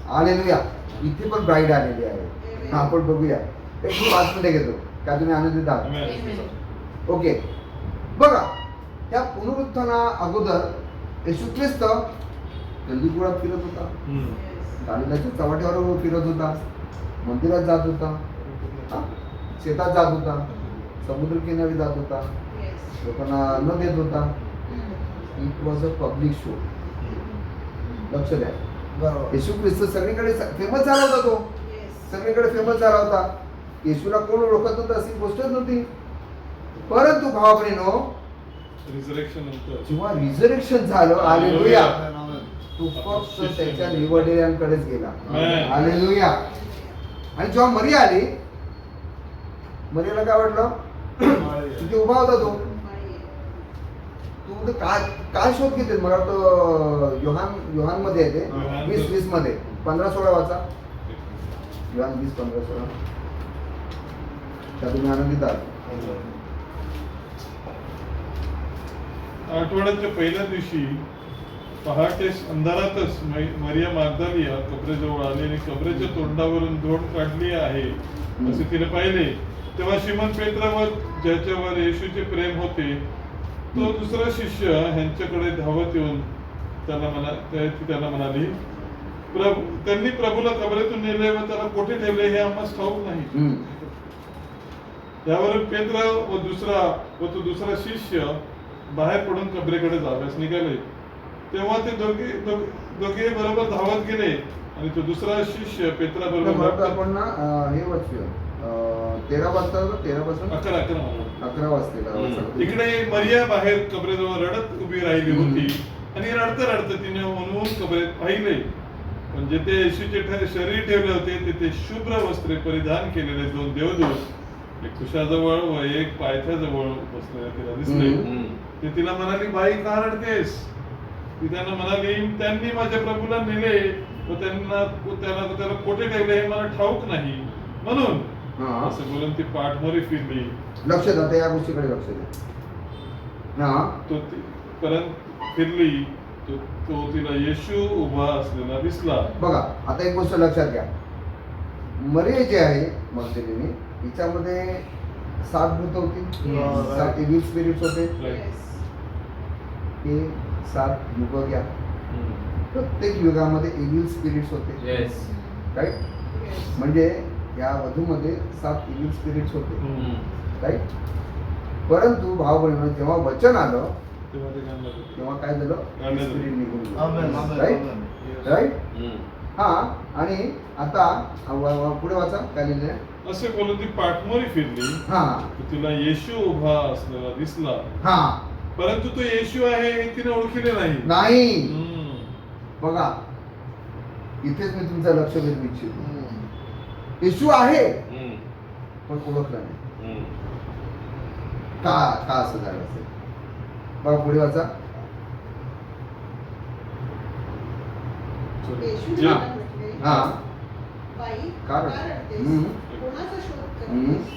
हालेलुया. इथे पण ब्राईड आलेली आहे. आपण बघूया. एक 5 मिनिटे घेतो. काय तुम्ही आनंदित आहात? ओके. बघा, त्या पुनरुत्थाना अगोदर येशू ख्रिस्त गल्लीगोळात फिरत होता, गालिलाच्या चव्हाट्यावर फिरत होता, मंदिरात जात होता, शेतात जात होता, समुद्र किनारी जात होता, लोकांना अन्न देत होता. It was a public show. लक्ष द्या. येशू ख्रिस्त सगळीकडे फेमस झाला होता. तो सगळीकडे फेमस झाला होता. येशूला कोण ओळखत होतं अशी गोष्टच नव्हती. परंतु भावबंधनो, जेव्हा रिझरेक्शन झालं, हालेलुया, तो फक्त त्याच्या निवडलेल्यांकडेच गेला. हालेलुया. आणि जेव्हा मरी आली, मरीला काय वाटलं? तिथे उभा होता तो. तू काय शोध घेते? मला वाटतं योहान मध्ये येते 20-20 मध्ये 15-16 वाचा. योहान 20:15-16 त्या तुम्ही आनंदित आहात. आठवड्याच्या पहिल्या दिवशी पहाटे अंधारातच मरिया मागदालिया कबरेजवळ आली आणि कबरेच्या तोंडावरून धूळ काढली आहे असे तिने पाहिले. तेव्हा शिमोन पेत्रावर ज्याच्यावर येशूचे प्रेम होते तो दुसरा शिष्य ह्यांच्याकडे धावत येऊन त्याला म्हणाली, त्यांनी प्रभूला कबरेतून नेले व त्याला कोठे ठेवले हे आम्हाला ठाऊक नाही. त्यावरून पेत्र व तो दुसरा शिष्य बाहेर पडून कबरेकडे जाव्यास निघाले. तेव्हा ते दोघे बरोबर धावत गेले आणि तो दुसरा शिष्य पेत्रा बरोबर आपण ना हे वाचूया 13 वाजता 13 पासून 11 वाजता इकडे मरिया बाहेर कबरेजवळ रडत उभी राहिली होती आणि रडत तिने ओनवून कबरेत पाहिले. पण जेथे येशूचे शरीर ठेवले होते तिथे शुभ्र वस्त्रे परिधान केलेले 2 देवदूत एक कुशाजवळ व एक पायथ्याजवळ बसलेले तिला दिसले. ते तिला म्हणाली, बाई का रडतेस? ती त्यांना म्हणाली, त्यांनी माझ्या प्रभूला नेले व त्याला कोठे ठेवले हे मला ठाऊक नाही म्हणून. असं बोलून ती पाठमोरी फिरली. लक्ष द्या या गोष्टीकडे लक्ष द्या. परत फिरली तो तिला येशू उभा असलेला दिसला. बघा आता एक गोष्ट लक्षात घ्या. मरिया जी आहे मगदलिनी हिच्यामध्ये 7 भूत होती, 7 इव्हिल स्पिरिट्स होते. हे 7 युग घ्या. प्रत्येक युगामध्ये इव्हिल स्पिरिट्स होते. राईट. म्हणजे या वधूमध्ये 7 इव्हिल स्पिरिट्स होते. राईट. परंतु भाव बहिणी जेव्हा वचन आलं तेव्हा काय झालं? स्पिरिट निघून गेलं. राईट. राईट. हा. आणि आता पुढे वाचा काय लिहिलंय. असे बोलून ती पाठमोरी फिरली. तिला येशू उभा असलेला दिसला. परंतु तो येशू आहे हे तिने ओळखले नाही. बघा इथेच मी तुमचं लक्ष वेधू इच्छितो. येशू आहे पण ओळखला नाही. का असं झालं असेल? बघा पुढे वाचा. का कोणाचा शोध करतेस?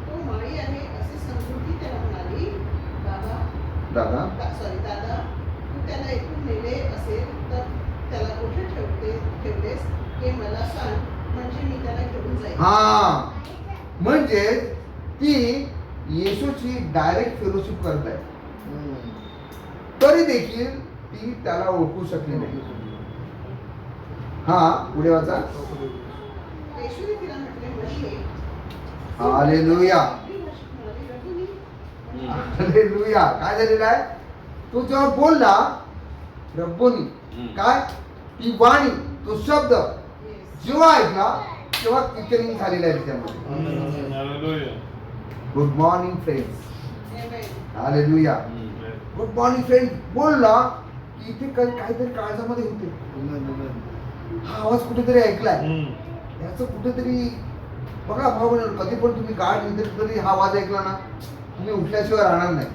तो माळी आहे असे समजून त्याला म्हणाली, दादा तू त्याला इथून नेले असेल तर त्याला कुठे ठेवलेस हे मला सांग, म्हणजे मी त्याला घेऊन जाईल. म्हणजे ती येशूची डायरेक्ट फेलोशिप करत आहे तरी देखील ती त्याला ओळखू शकली नाही. पुढे वाचा. येशूने तिला म्हटले, मरिये. हालेलुया. हालेलुया. काय झालेलं आहे? तो जेव्हा बोलला रब्बोनी, काय ती वाणी तो शब्द जेव्हा ऐकला तेव्हा किचनिंग झालेलं आहे त्याच्यामध्ये. Good morning friends. Hallelujah. Good morning friends बोलला की इथे काहीतरी काळजामध्ये होते. हा आवाज कुठेतरी ऐकलाय. याचं कुठेतरी बघा भाऊ, कधी पण तुम्ही गाड निद्रेत तरी हा आवाज ऐकला ना तुम्ही उठल्याशिवाय राहणार नाही.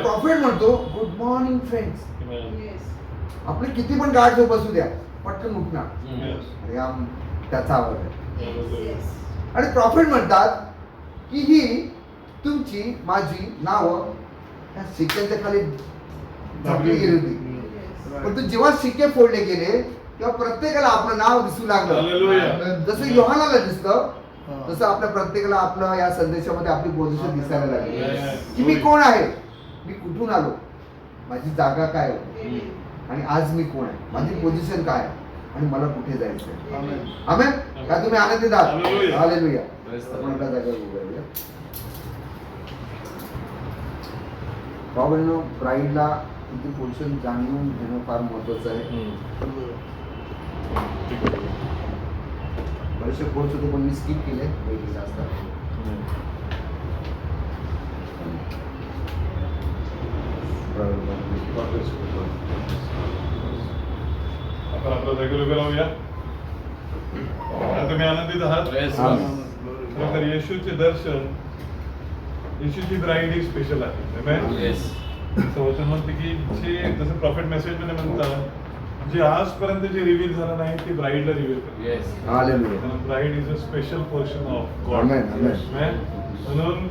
प्रॉफिट म्हणतो गुड मॉर्निंग फ्रेंड्स. आपले किती पण गाड झोप असू द्या पटकन उठणार. त्याचा आवाज आहे. आणि प्रॉफिट म्हणतात की ही तुमची माझी नावं त्या शिक्क्यांच्या खाली झापली गेली होती. पण जेव्हा शिक्के फोडले गेले तेव्हा प्रत्येकाला आपलं नाव दिसू लागलं. जसं योहानाला दिसलं तसं आपल्या प्रत्येकाला आपलं या संदेशामध्ये आपली पोझिशन दिसायला लागली की मी कोण आहे, मी कुठून आलो, माझी जागा काय होती आणि आज मी कोण आहे, माझी पोझिशन काय आणि मला कुठे जायचं. आमेन. का तुम्ही आनंदित आहात? हालेलुया. आपण एका जागेवर उभं राहूया. भाऊ ब्राईडला तिथे पोझिशन जाणून घेणं फार महत्वाचं आहे. बरेचसे कोर्स होते पण मी स्किप केले पहिली जास्त. आपण आपलं रेग्युलर उभे राहूया. तुम्ही आनंदित आहात? तर येशूचे दर्शन, येशूची ब्राईड ही स्पेशल आहे. वचन म्हणते की जसं प्रॉफिट मेसेज मध्ये म्हणतात जे आजपर्यंत जे रिव्हील झालं नाही ते ब्राईडला रिव्हील करतो. हालेलुया. कारण bride is a special portion of God. Amen, amen. म्हणून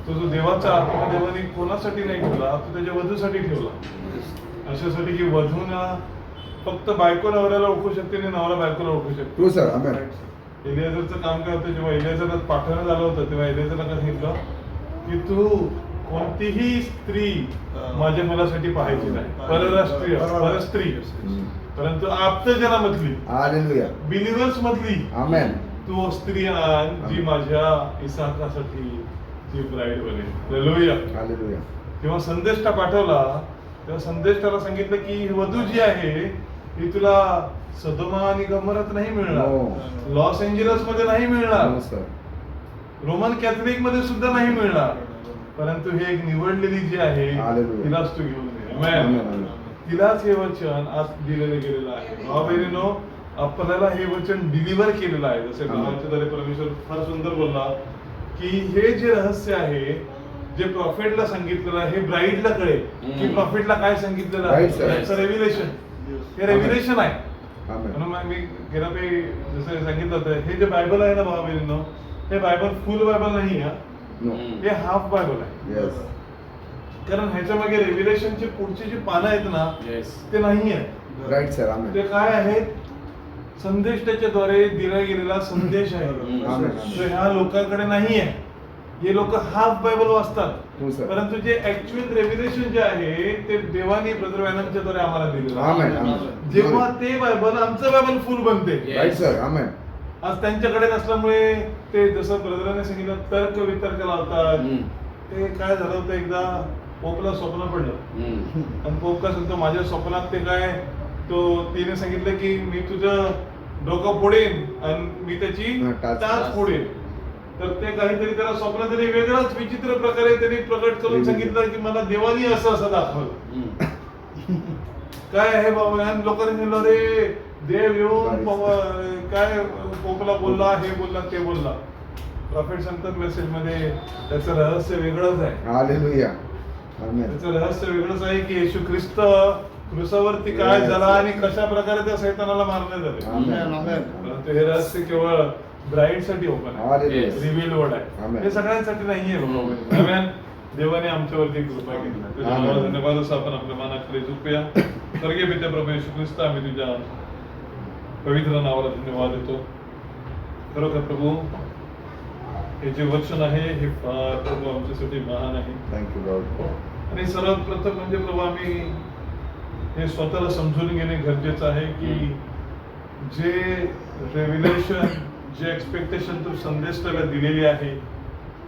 तो जो देवाचा आत्मा देवाने कोणासाठी नाही ठेवला, तो त्याच्या वधूसाठी ठेवला. अशासाठी की वधूना फक्त बायको नवऱ्याला ओळखू शकते आणि नवरा बायकोला ओळखू शकते. True sir. आमेन. एलियाजरचं काम काय होतं, जेव्हा एलियाजरला पाठवण्यात आलं होतं तेव्हा एलियाजरला काय सांगितलं की तू कोणतीही स्त्री माझ्या मुलासाठी पाहायची नाही, परराष्ट्रीय परस्त्री, परंतु आप्तजनामधली हालेलुया. बिलिव्हर्स मधली आमेन. तू स्त्री आण जी माझ्या इसाकासाठी ती ब्राईड बनेल. हालेलुया. हालेलुया. तेव्हा संदेष्टा पाठवला तेव्हा संदेष्टाला सांगितलं की ही वधू जी आहे ही तुला सदोमा आणि गमोरात नाही मिळणार, हो. लॉस एंजेलस मध्ये नाही मिळणार, हो सर. रोमन कॅथलिक मध्ये सुद्धा नाही मिळणार, परंतु हे एक निवडलेली जी आहे हालेलुया. तिलाच तू घेऊन ये. आमेन, आमेन. आमेन. तिलाच हे वचन आज दिलेलं गेलेलं आहे. भावाबहिणीनो, आपल्याला हे वचन डिलिव्हर केलेलं आहे. जसे आमेन. भावाच्या द्वारे परमेश्वर फार सुंदर बोलला की हे जे रहस्य आहे जे प्रॉफिटला सांगितलेलं आहे हे ब्राईडला कळेल की प्रॉफिटला काय सांगितलेलं आहे. Right, sir. याचं रेव्हिलेशन, हे रेव्हिलेशन आहे. आमेन. म्हणून मग मी गेल्या वेळी जसं सांगितलं होतं, हे जे बायबल आहे ना भावाबहिणीनो, हे बायबल फुल बायबल नाही आहे, नो. हे हाफ बायबल आहे. येस. कारण ह्याच्या मागे रेव्हिलेशनची पुढची जी पानं आहेत ना ते नाही आहे. Right sir. आमेन. ते काय आहेत, संदेशाच्या द्वारे दिला गेलेला संदेश आहे. आमेन. तो ह्या लोकांकडे नाही आहे. हे लोक हाफ बायबल वाचतात, हो सर. परंतु जे ऍक्च्युअल रेव्हिलेशन जे आहे ते देवानी ब्रदर वॅनमच्या द्वारे आम्हाला दिलेलं आमेन. आहे. आमेन. जेव्हा ते बायबल आमचं बायबल फुल बनते. Right sir. आमेन. आज त्यांच्याकडे नसल्यामुळे ते जसं ब्रदराने सांगितलं तर्क वितर्क लावतात. ते काय झालं होतं, एकदा पोपला स्वप्न पडलं आणि पोप काय सांगतो, माझ्या स्वप्नात ते काय, तो तिने सांगितलं की मी तुझं डोकं फोडेन आणि मी त्याची टाच फोडेन. तर ते काहीतरी त्याला स्वप्नात त्यांनी वेगळाच विचित्र प्रकारे त्यांनी प्रकट करून सांगितलं की मला देवानी असं असं दाखवलं. काय आहे बाबा, आणि लोकांनी म्हणलं रे देव येऊन काय पोपला बोलला, हे बोलला ते बोलला. प्रॉफिट सांगतात मेसेज मध्ये त्याचं रहस्य वेगळंच आहे. हालेलुया. आमेन. त्याचं रहस्य वेगळंच आहे की येशू ख्रिस्त क्रुसावरती काय झाला आणि कशा प्रकारे त्या सैतानाला मारण्यात आले. आमेन. आमेन. परंतु हे रहस्य केवळ ब्राईड साठी ओपन आहे, हालेलुया. रिव्हील वर्ड आहे. आमेन. हे सगळ्यांसाठी नाहीये. आमेन. देवाने आमच्यावरती कृपा केली. तुझ्या आमेन. नावाला धन्यवाद असं आपण आपल्या मनाकडे झोपूया. स्वर्गीय पित्या प्रभू येशू ख्रिस्त, आम्ही तुझ्या पवित्र नावाला धन्यवाद देतो. खरोखर प्रभू हे जे वचन आहे हे फार प्रभू आमच्यासाठी महान आहे. Thank you Lord. आणि सर्वात प्रथम म्हणजे प्रभू आम्ही हे स्वतःला समजून घेणे गरजेचं आहे की जे रेव्हिलेशन, जे एक्सपेक्टेशन तू संदेशाला दिलेली आहे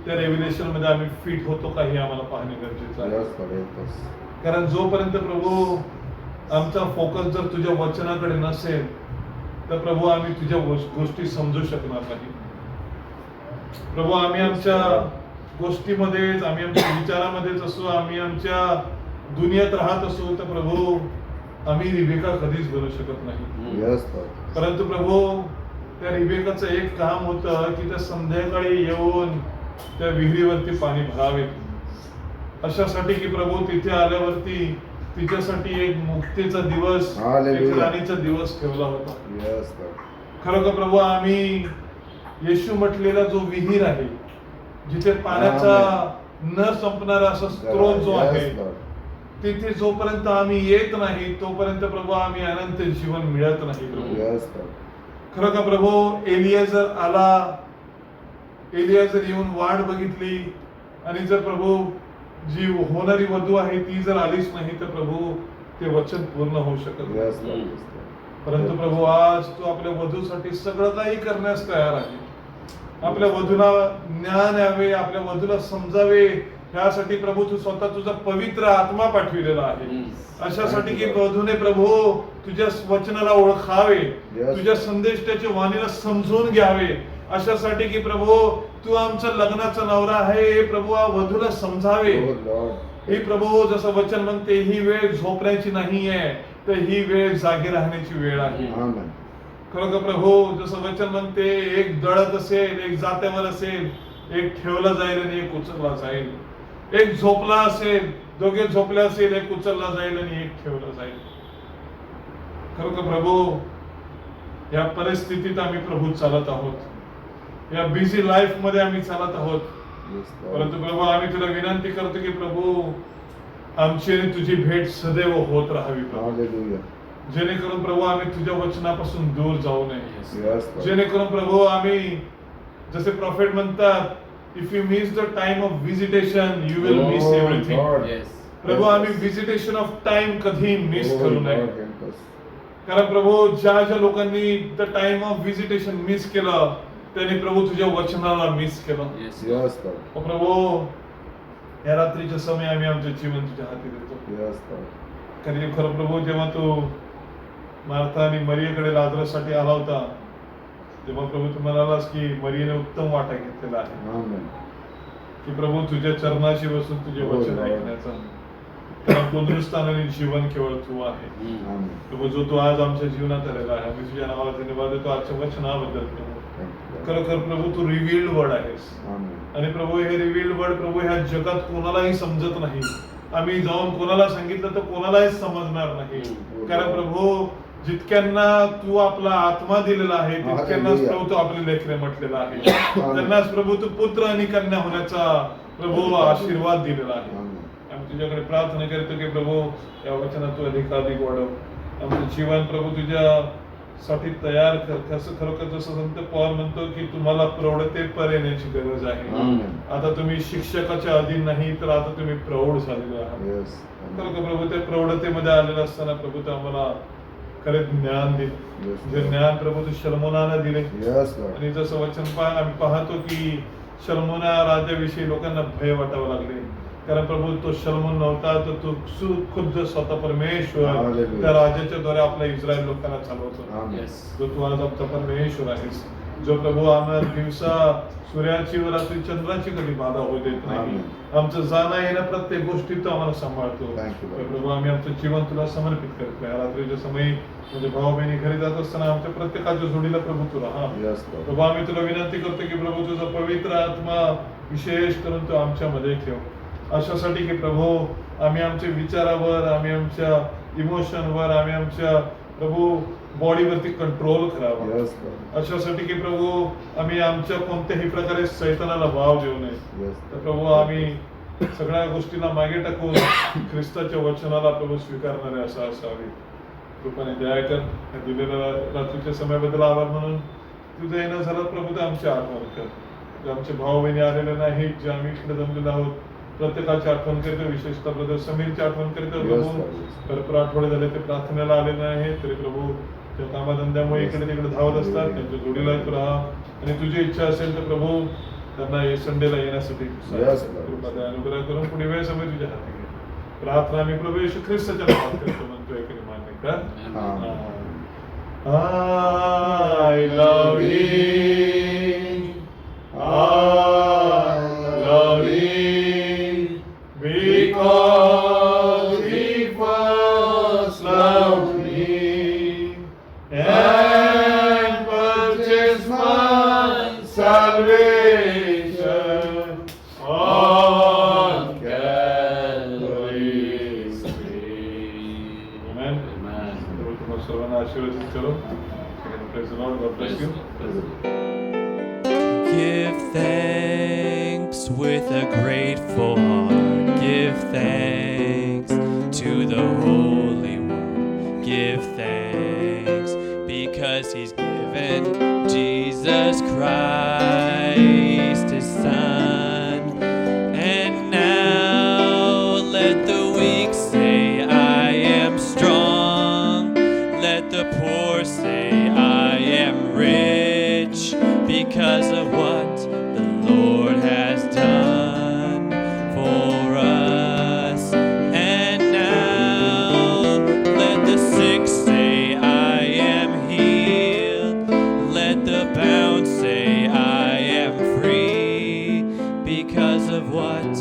त्या रेव्हिलेशन मध्ये आम्ही फिट होतो का हे आम्हाला पाहणे गरजेचं आहे. Yes, Lord, help us. कारण जोपर्यंत प्रभू आमचा फोकस जर तुझ्या वचनाकडे नसेल तर प्रभू आम्ही तुझ्या गोष्टी समजू शकणार नाही. प्रभू आम्ही आमच्या गोष्टीमध्येच, आम्ही आमच्या विचारामध्येच असो, आम्ही आमच्या दुनियेत राहत असो, तर प्रभू आम्ही रिबेका कधीच बनू शकत नाही. Yes, Lord. परंतु प्रभू त्या रिबेकाचं एक काम होतं की त्या संध्याकाळी येऊन त्या विहिरीवरती पाणी भरावे. अशासाठी की प्रभू तिथे आल्यावरती तिच्यासाठी एक मुक्तीचा दिवस, Hallelujah. एक राणीचा दिवस ठेवला होता. Yes, Lord. खरोखर प्रभू आम्ही येशू म्हटलेला जो विहीर आहे, जिथे पाण्याचा न संपणारा असा स्त्रोत जो आहे, Yes, Lord. तिथे जोपर्यंत आम्ही येत नाही तोपर्यंत प्रभू आम्ही अनंत जीवन मिळत नाही. प्रभू Yes, Lord. खरोखर प्रभू एलियाजर आला, एलियाजर येऊन वाट बघितली आणि जर प्रभू जी होणारी वधू आहे ती जर आलीच नाही तर प्रभू ते वचन पूर्ण होऊ शकत नाही. Yes, Lord. Yes, Lord. परंतु प्रभू आज तू आपल्या वधूसाठी सगळं काही करण्यास तयार आहे. आपल्या वधूला ज्ञान यावे, आपल्या वधूला समजावे, ह्यासाठी प्रभू तू स्वतः तुझा पवित्र आत्मा पाठविलेला आहे. अशासाठी की वधूने प्रभू तुझ्या वचनाला ओळखावे, तुझ्या संदेशाच्या वाणीला समजून घ्यावे. अशासाठी की प्रभू तू आमचा लग्नाचा नवरा आहे हे प्रभू वधूला समजावे. Oh, Lord. हे प्रभू जसं वचन म्हणते ही वेळ झोपण्याची नाहीये, तर ही वेळ जागी राहण्याची वेळ आहे. Amen. खरोखर प्रभू जसं वचन म्हणते एक दळत असेल, एक जात्यावर असेल, एक ठेवला जाईल आणि एक उचलला जाईल. एक झोपला असेल, दोघे झोपले असेल, एक उचलला जाईल आणि एक ठेवला जाईल. खरोखर प्रभू या परिस्थितीत आम्ही प्रभू चालत आहोत, या बिझी लाईफ मध्ये आम्ही चालत आहोत. परंतु प्रभू आम्ही तुला विनंती करतो की प्रभू आमची आणि तुझी भेट सदैव होत राहावी प्रभू. Hallelujah. जेणेकरून प्रभू आम्ही तुझ्या वचनापासून दूर जाऊ नये. Yes, Lord. जेणेकरून प्रभू आम्ही जसे प्रॉफेट म्हणतात, if you miss the time of visitation you will miss Oh, everything. Lord. प्रभू आम्ही व्हिजिटेशन ऑफ टाइम कधी मिस Oh, करू नये. Lord, help us. कारण प्रभू ज्या ज्या लोकांनी the time of vegetation miss केलं त्यांनी प्रभू तुझ्या वचनाला मिस केलं. Yes, Lord. ओ प्रभू या रात्रीच्या समय आम्ही आमचे जीवन तुझ्या हाती देतो. Yes, Lord. कारण खरं प्रभू जेव्हा तू मार्था आणि मरियेकडे लाजरससाठी आला होता तेव्हा प्रभू तू म्हणालास की मरियेने उत्तम वाटा घेतलेला आहे Amen. की प्रभू तुझ्या चरणाशी बसून तुझे वचन ऐकण्याचा. कारण पुनरुत्थान आणि जीवन केवळ तू आहे Amen. प्रभू. जो तू आज आमच्या जीवनात आलेला आहे आम्ही तुझ्या नावाला धन्यवाद देतो आजच्या वचनाबद्दल प्रभू. Thank you, Lord. खरोखर प्रभू तू रिव्हील्ड वर्ड आहेस Amen. आणि प्रभू हे रिव्हील्ड वर्ड प्रभू ह्या जगात कोणालाही समजत नाही. आम्ही जाऊन कोणाला सांगितलं तर कोणालाही समजणार नाही. कारण प्रभू जितक्यांना तू आपला आत्मा दिलेला आहे तितक्यांनाच प्रभू तू आपले लेकरे म्हटलेला आहे. त्यांनाच प्रभू तू पुत्र आणि कन्या होण्याचा प्रभू आशीर्वाद दिलेला आहे. Amen. आम्ही तुझ्याकडे प्रार्थना करतो की प्रभू या वचनात तू अधिकाधिक वाढव. आमचं जीवन प्रभू तुझ्यासाठी तयार कर. कसं खरोखर जसं संत पौल म्हणतो की तुम्हाला प्रौढतेपर येण्याची गरज आहे. Amen. आता तुम्ही शिक्षकाच्या अधीन नाही तर आता तुम्ही प्रौढ झालेले आहात. Yes. Amen. खरोखर प्रभू त्या प्रौढतेमध्ये आलेलं असताना प्रभू ते आम्हाला खरे ज्ञान दे. Yes, जे Lord. ज्ञान प्रभू तू शल्मोनाला दिले Yes, Lord. आणि जसं वचन आम्ही पाहतो की शल्मोना राजाविषयी लोकांना भय वाटावं लागले. कारण प्रभू तो शल्मोन नव्हता तर तो खुद्द स्वतः परमेश्वर Hallelujah. त्या राजाच्या द्वारे आपल्या इस्रायल लोकांना चालवतो. Amen. जो तू आज आमचा परमेश्वर आहेस, जो प्रभू आम्हाला दिवसा सूर्याची व रात्री चंद्राची कधी बाधा होऊ देत नाही. Amen. आमचं जाणं येणं प्रत्येक गोष्टीत तो आम्हाला सांभाळतो. Thank you, Lord. तर प्रभू आम्ही आमचं जीवन तुला समर्पित करतो. या रात्रीच्या समयी म्हणजे भाऊ बहिणी घरी जात असताना आमच्या प्रत्येकाच्या जोडीला प्रभू तू राहा. Yes, Lord. प्रभू आम्ही तुला विनंती करतो की प्रभू तुझा पवित्र आत्मा विशेष करून तो आमच्यामध्ये ठेव. अशासाठी की प्रभू आम्ही आमच्या विचारावर, आम्ही आमच्या इमोशनवर, आम्ही आमच्या प्रभू बॉडीवरती कंट्रोल करावा. Yes, Lord. अशासाठी की प्रभू आम्ही आमच्या कोणत्याही प्रकारे सैतानाला वाव देऊ नये. Yes. तर प्रभू आम्ही सगळ्या गोष्टीला मागे टाकून ख्रिस्ताच्या वचनाला प्रभू स्वीकारणारे असं असावे. कृपाने दया कर. या दिलेल्या रात्रीच्या समयाबद्दल आभार म्हणून तुझं येणं झालं प्रभू ते आमची आठवण कर. जे आमचे भाऊ बहिणी आलेले नाहीत, जे आम्ही इकडे जमलेलो आहोत प्रत्येकाची आठवण करतो. विशेषतः ब्रदर समीरची आठवण करतो Yes, प्रभू. Lord. भरपूर आठवडे झाले ते प्रार्थनेला आलेले आहेत तरी प्रभू त्या कामाधंद्यामुळे इकडे तिकडे धावत असतात. त्यांच्या जोडीला तू राहा आणि तुझी इच्छा असेल तर प्रभू त्यांना संडेला येण्यासाठी Yes, Lord. कृपा दया अनुग्रह करून पुढे वेळ समय तुझ्या हाती घे. प्रार्थना आम्ही प्रभू येशू ख्रिस्ताच्या नावात करतो म्हणतोय की मान्य कर. Amen. I love you. I love you because he first loved me and purchased my salvation on Calvary's tree. Amen. तुम्हाला सर्वांना आशीर्वादित करो. Praise the Lord. God bless you. Give thanks with a grateful heart. Give thanks to the Holy One. Give thanks because He's given Jesus Christ His Son. And now let the weak say, I am strong. Let the poor say, I am rich because of what the Lord has done for us. And now let the sick say, I am healed. Let the bound say, I am free because of what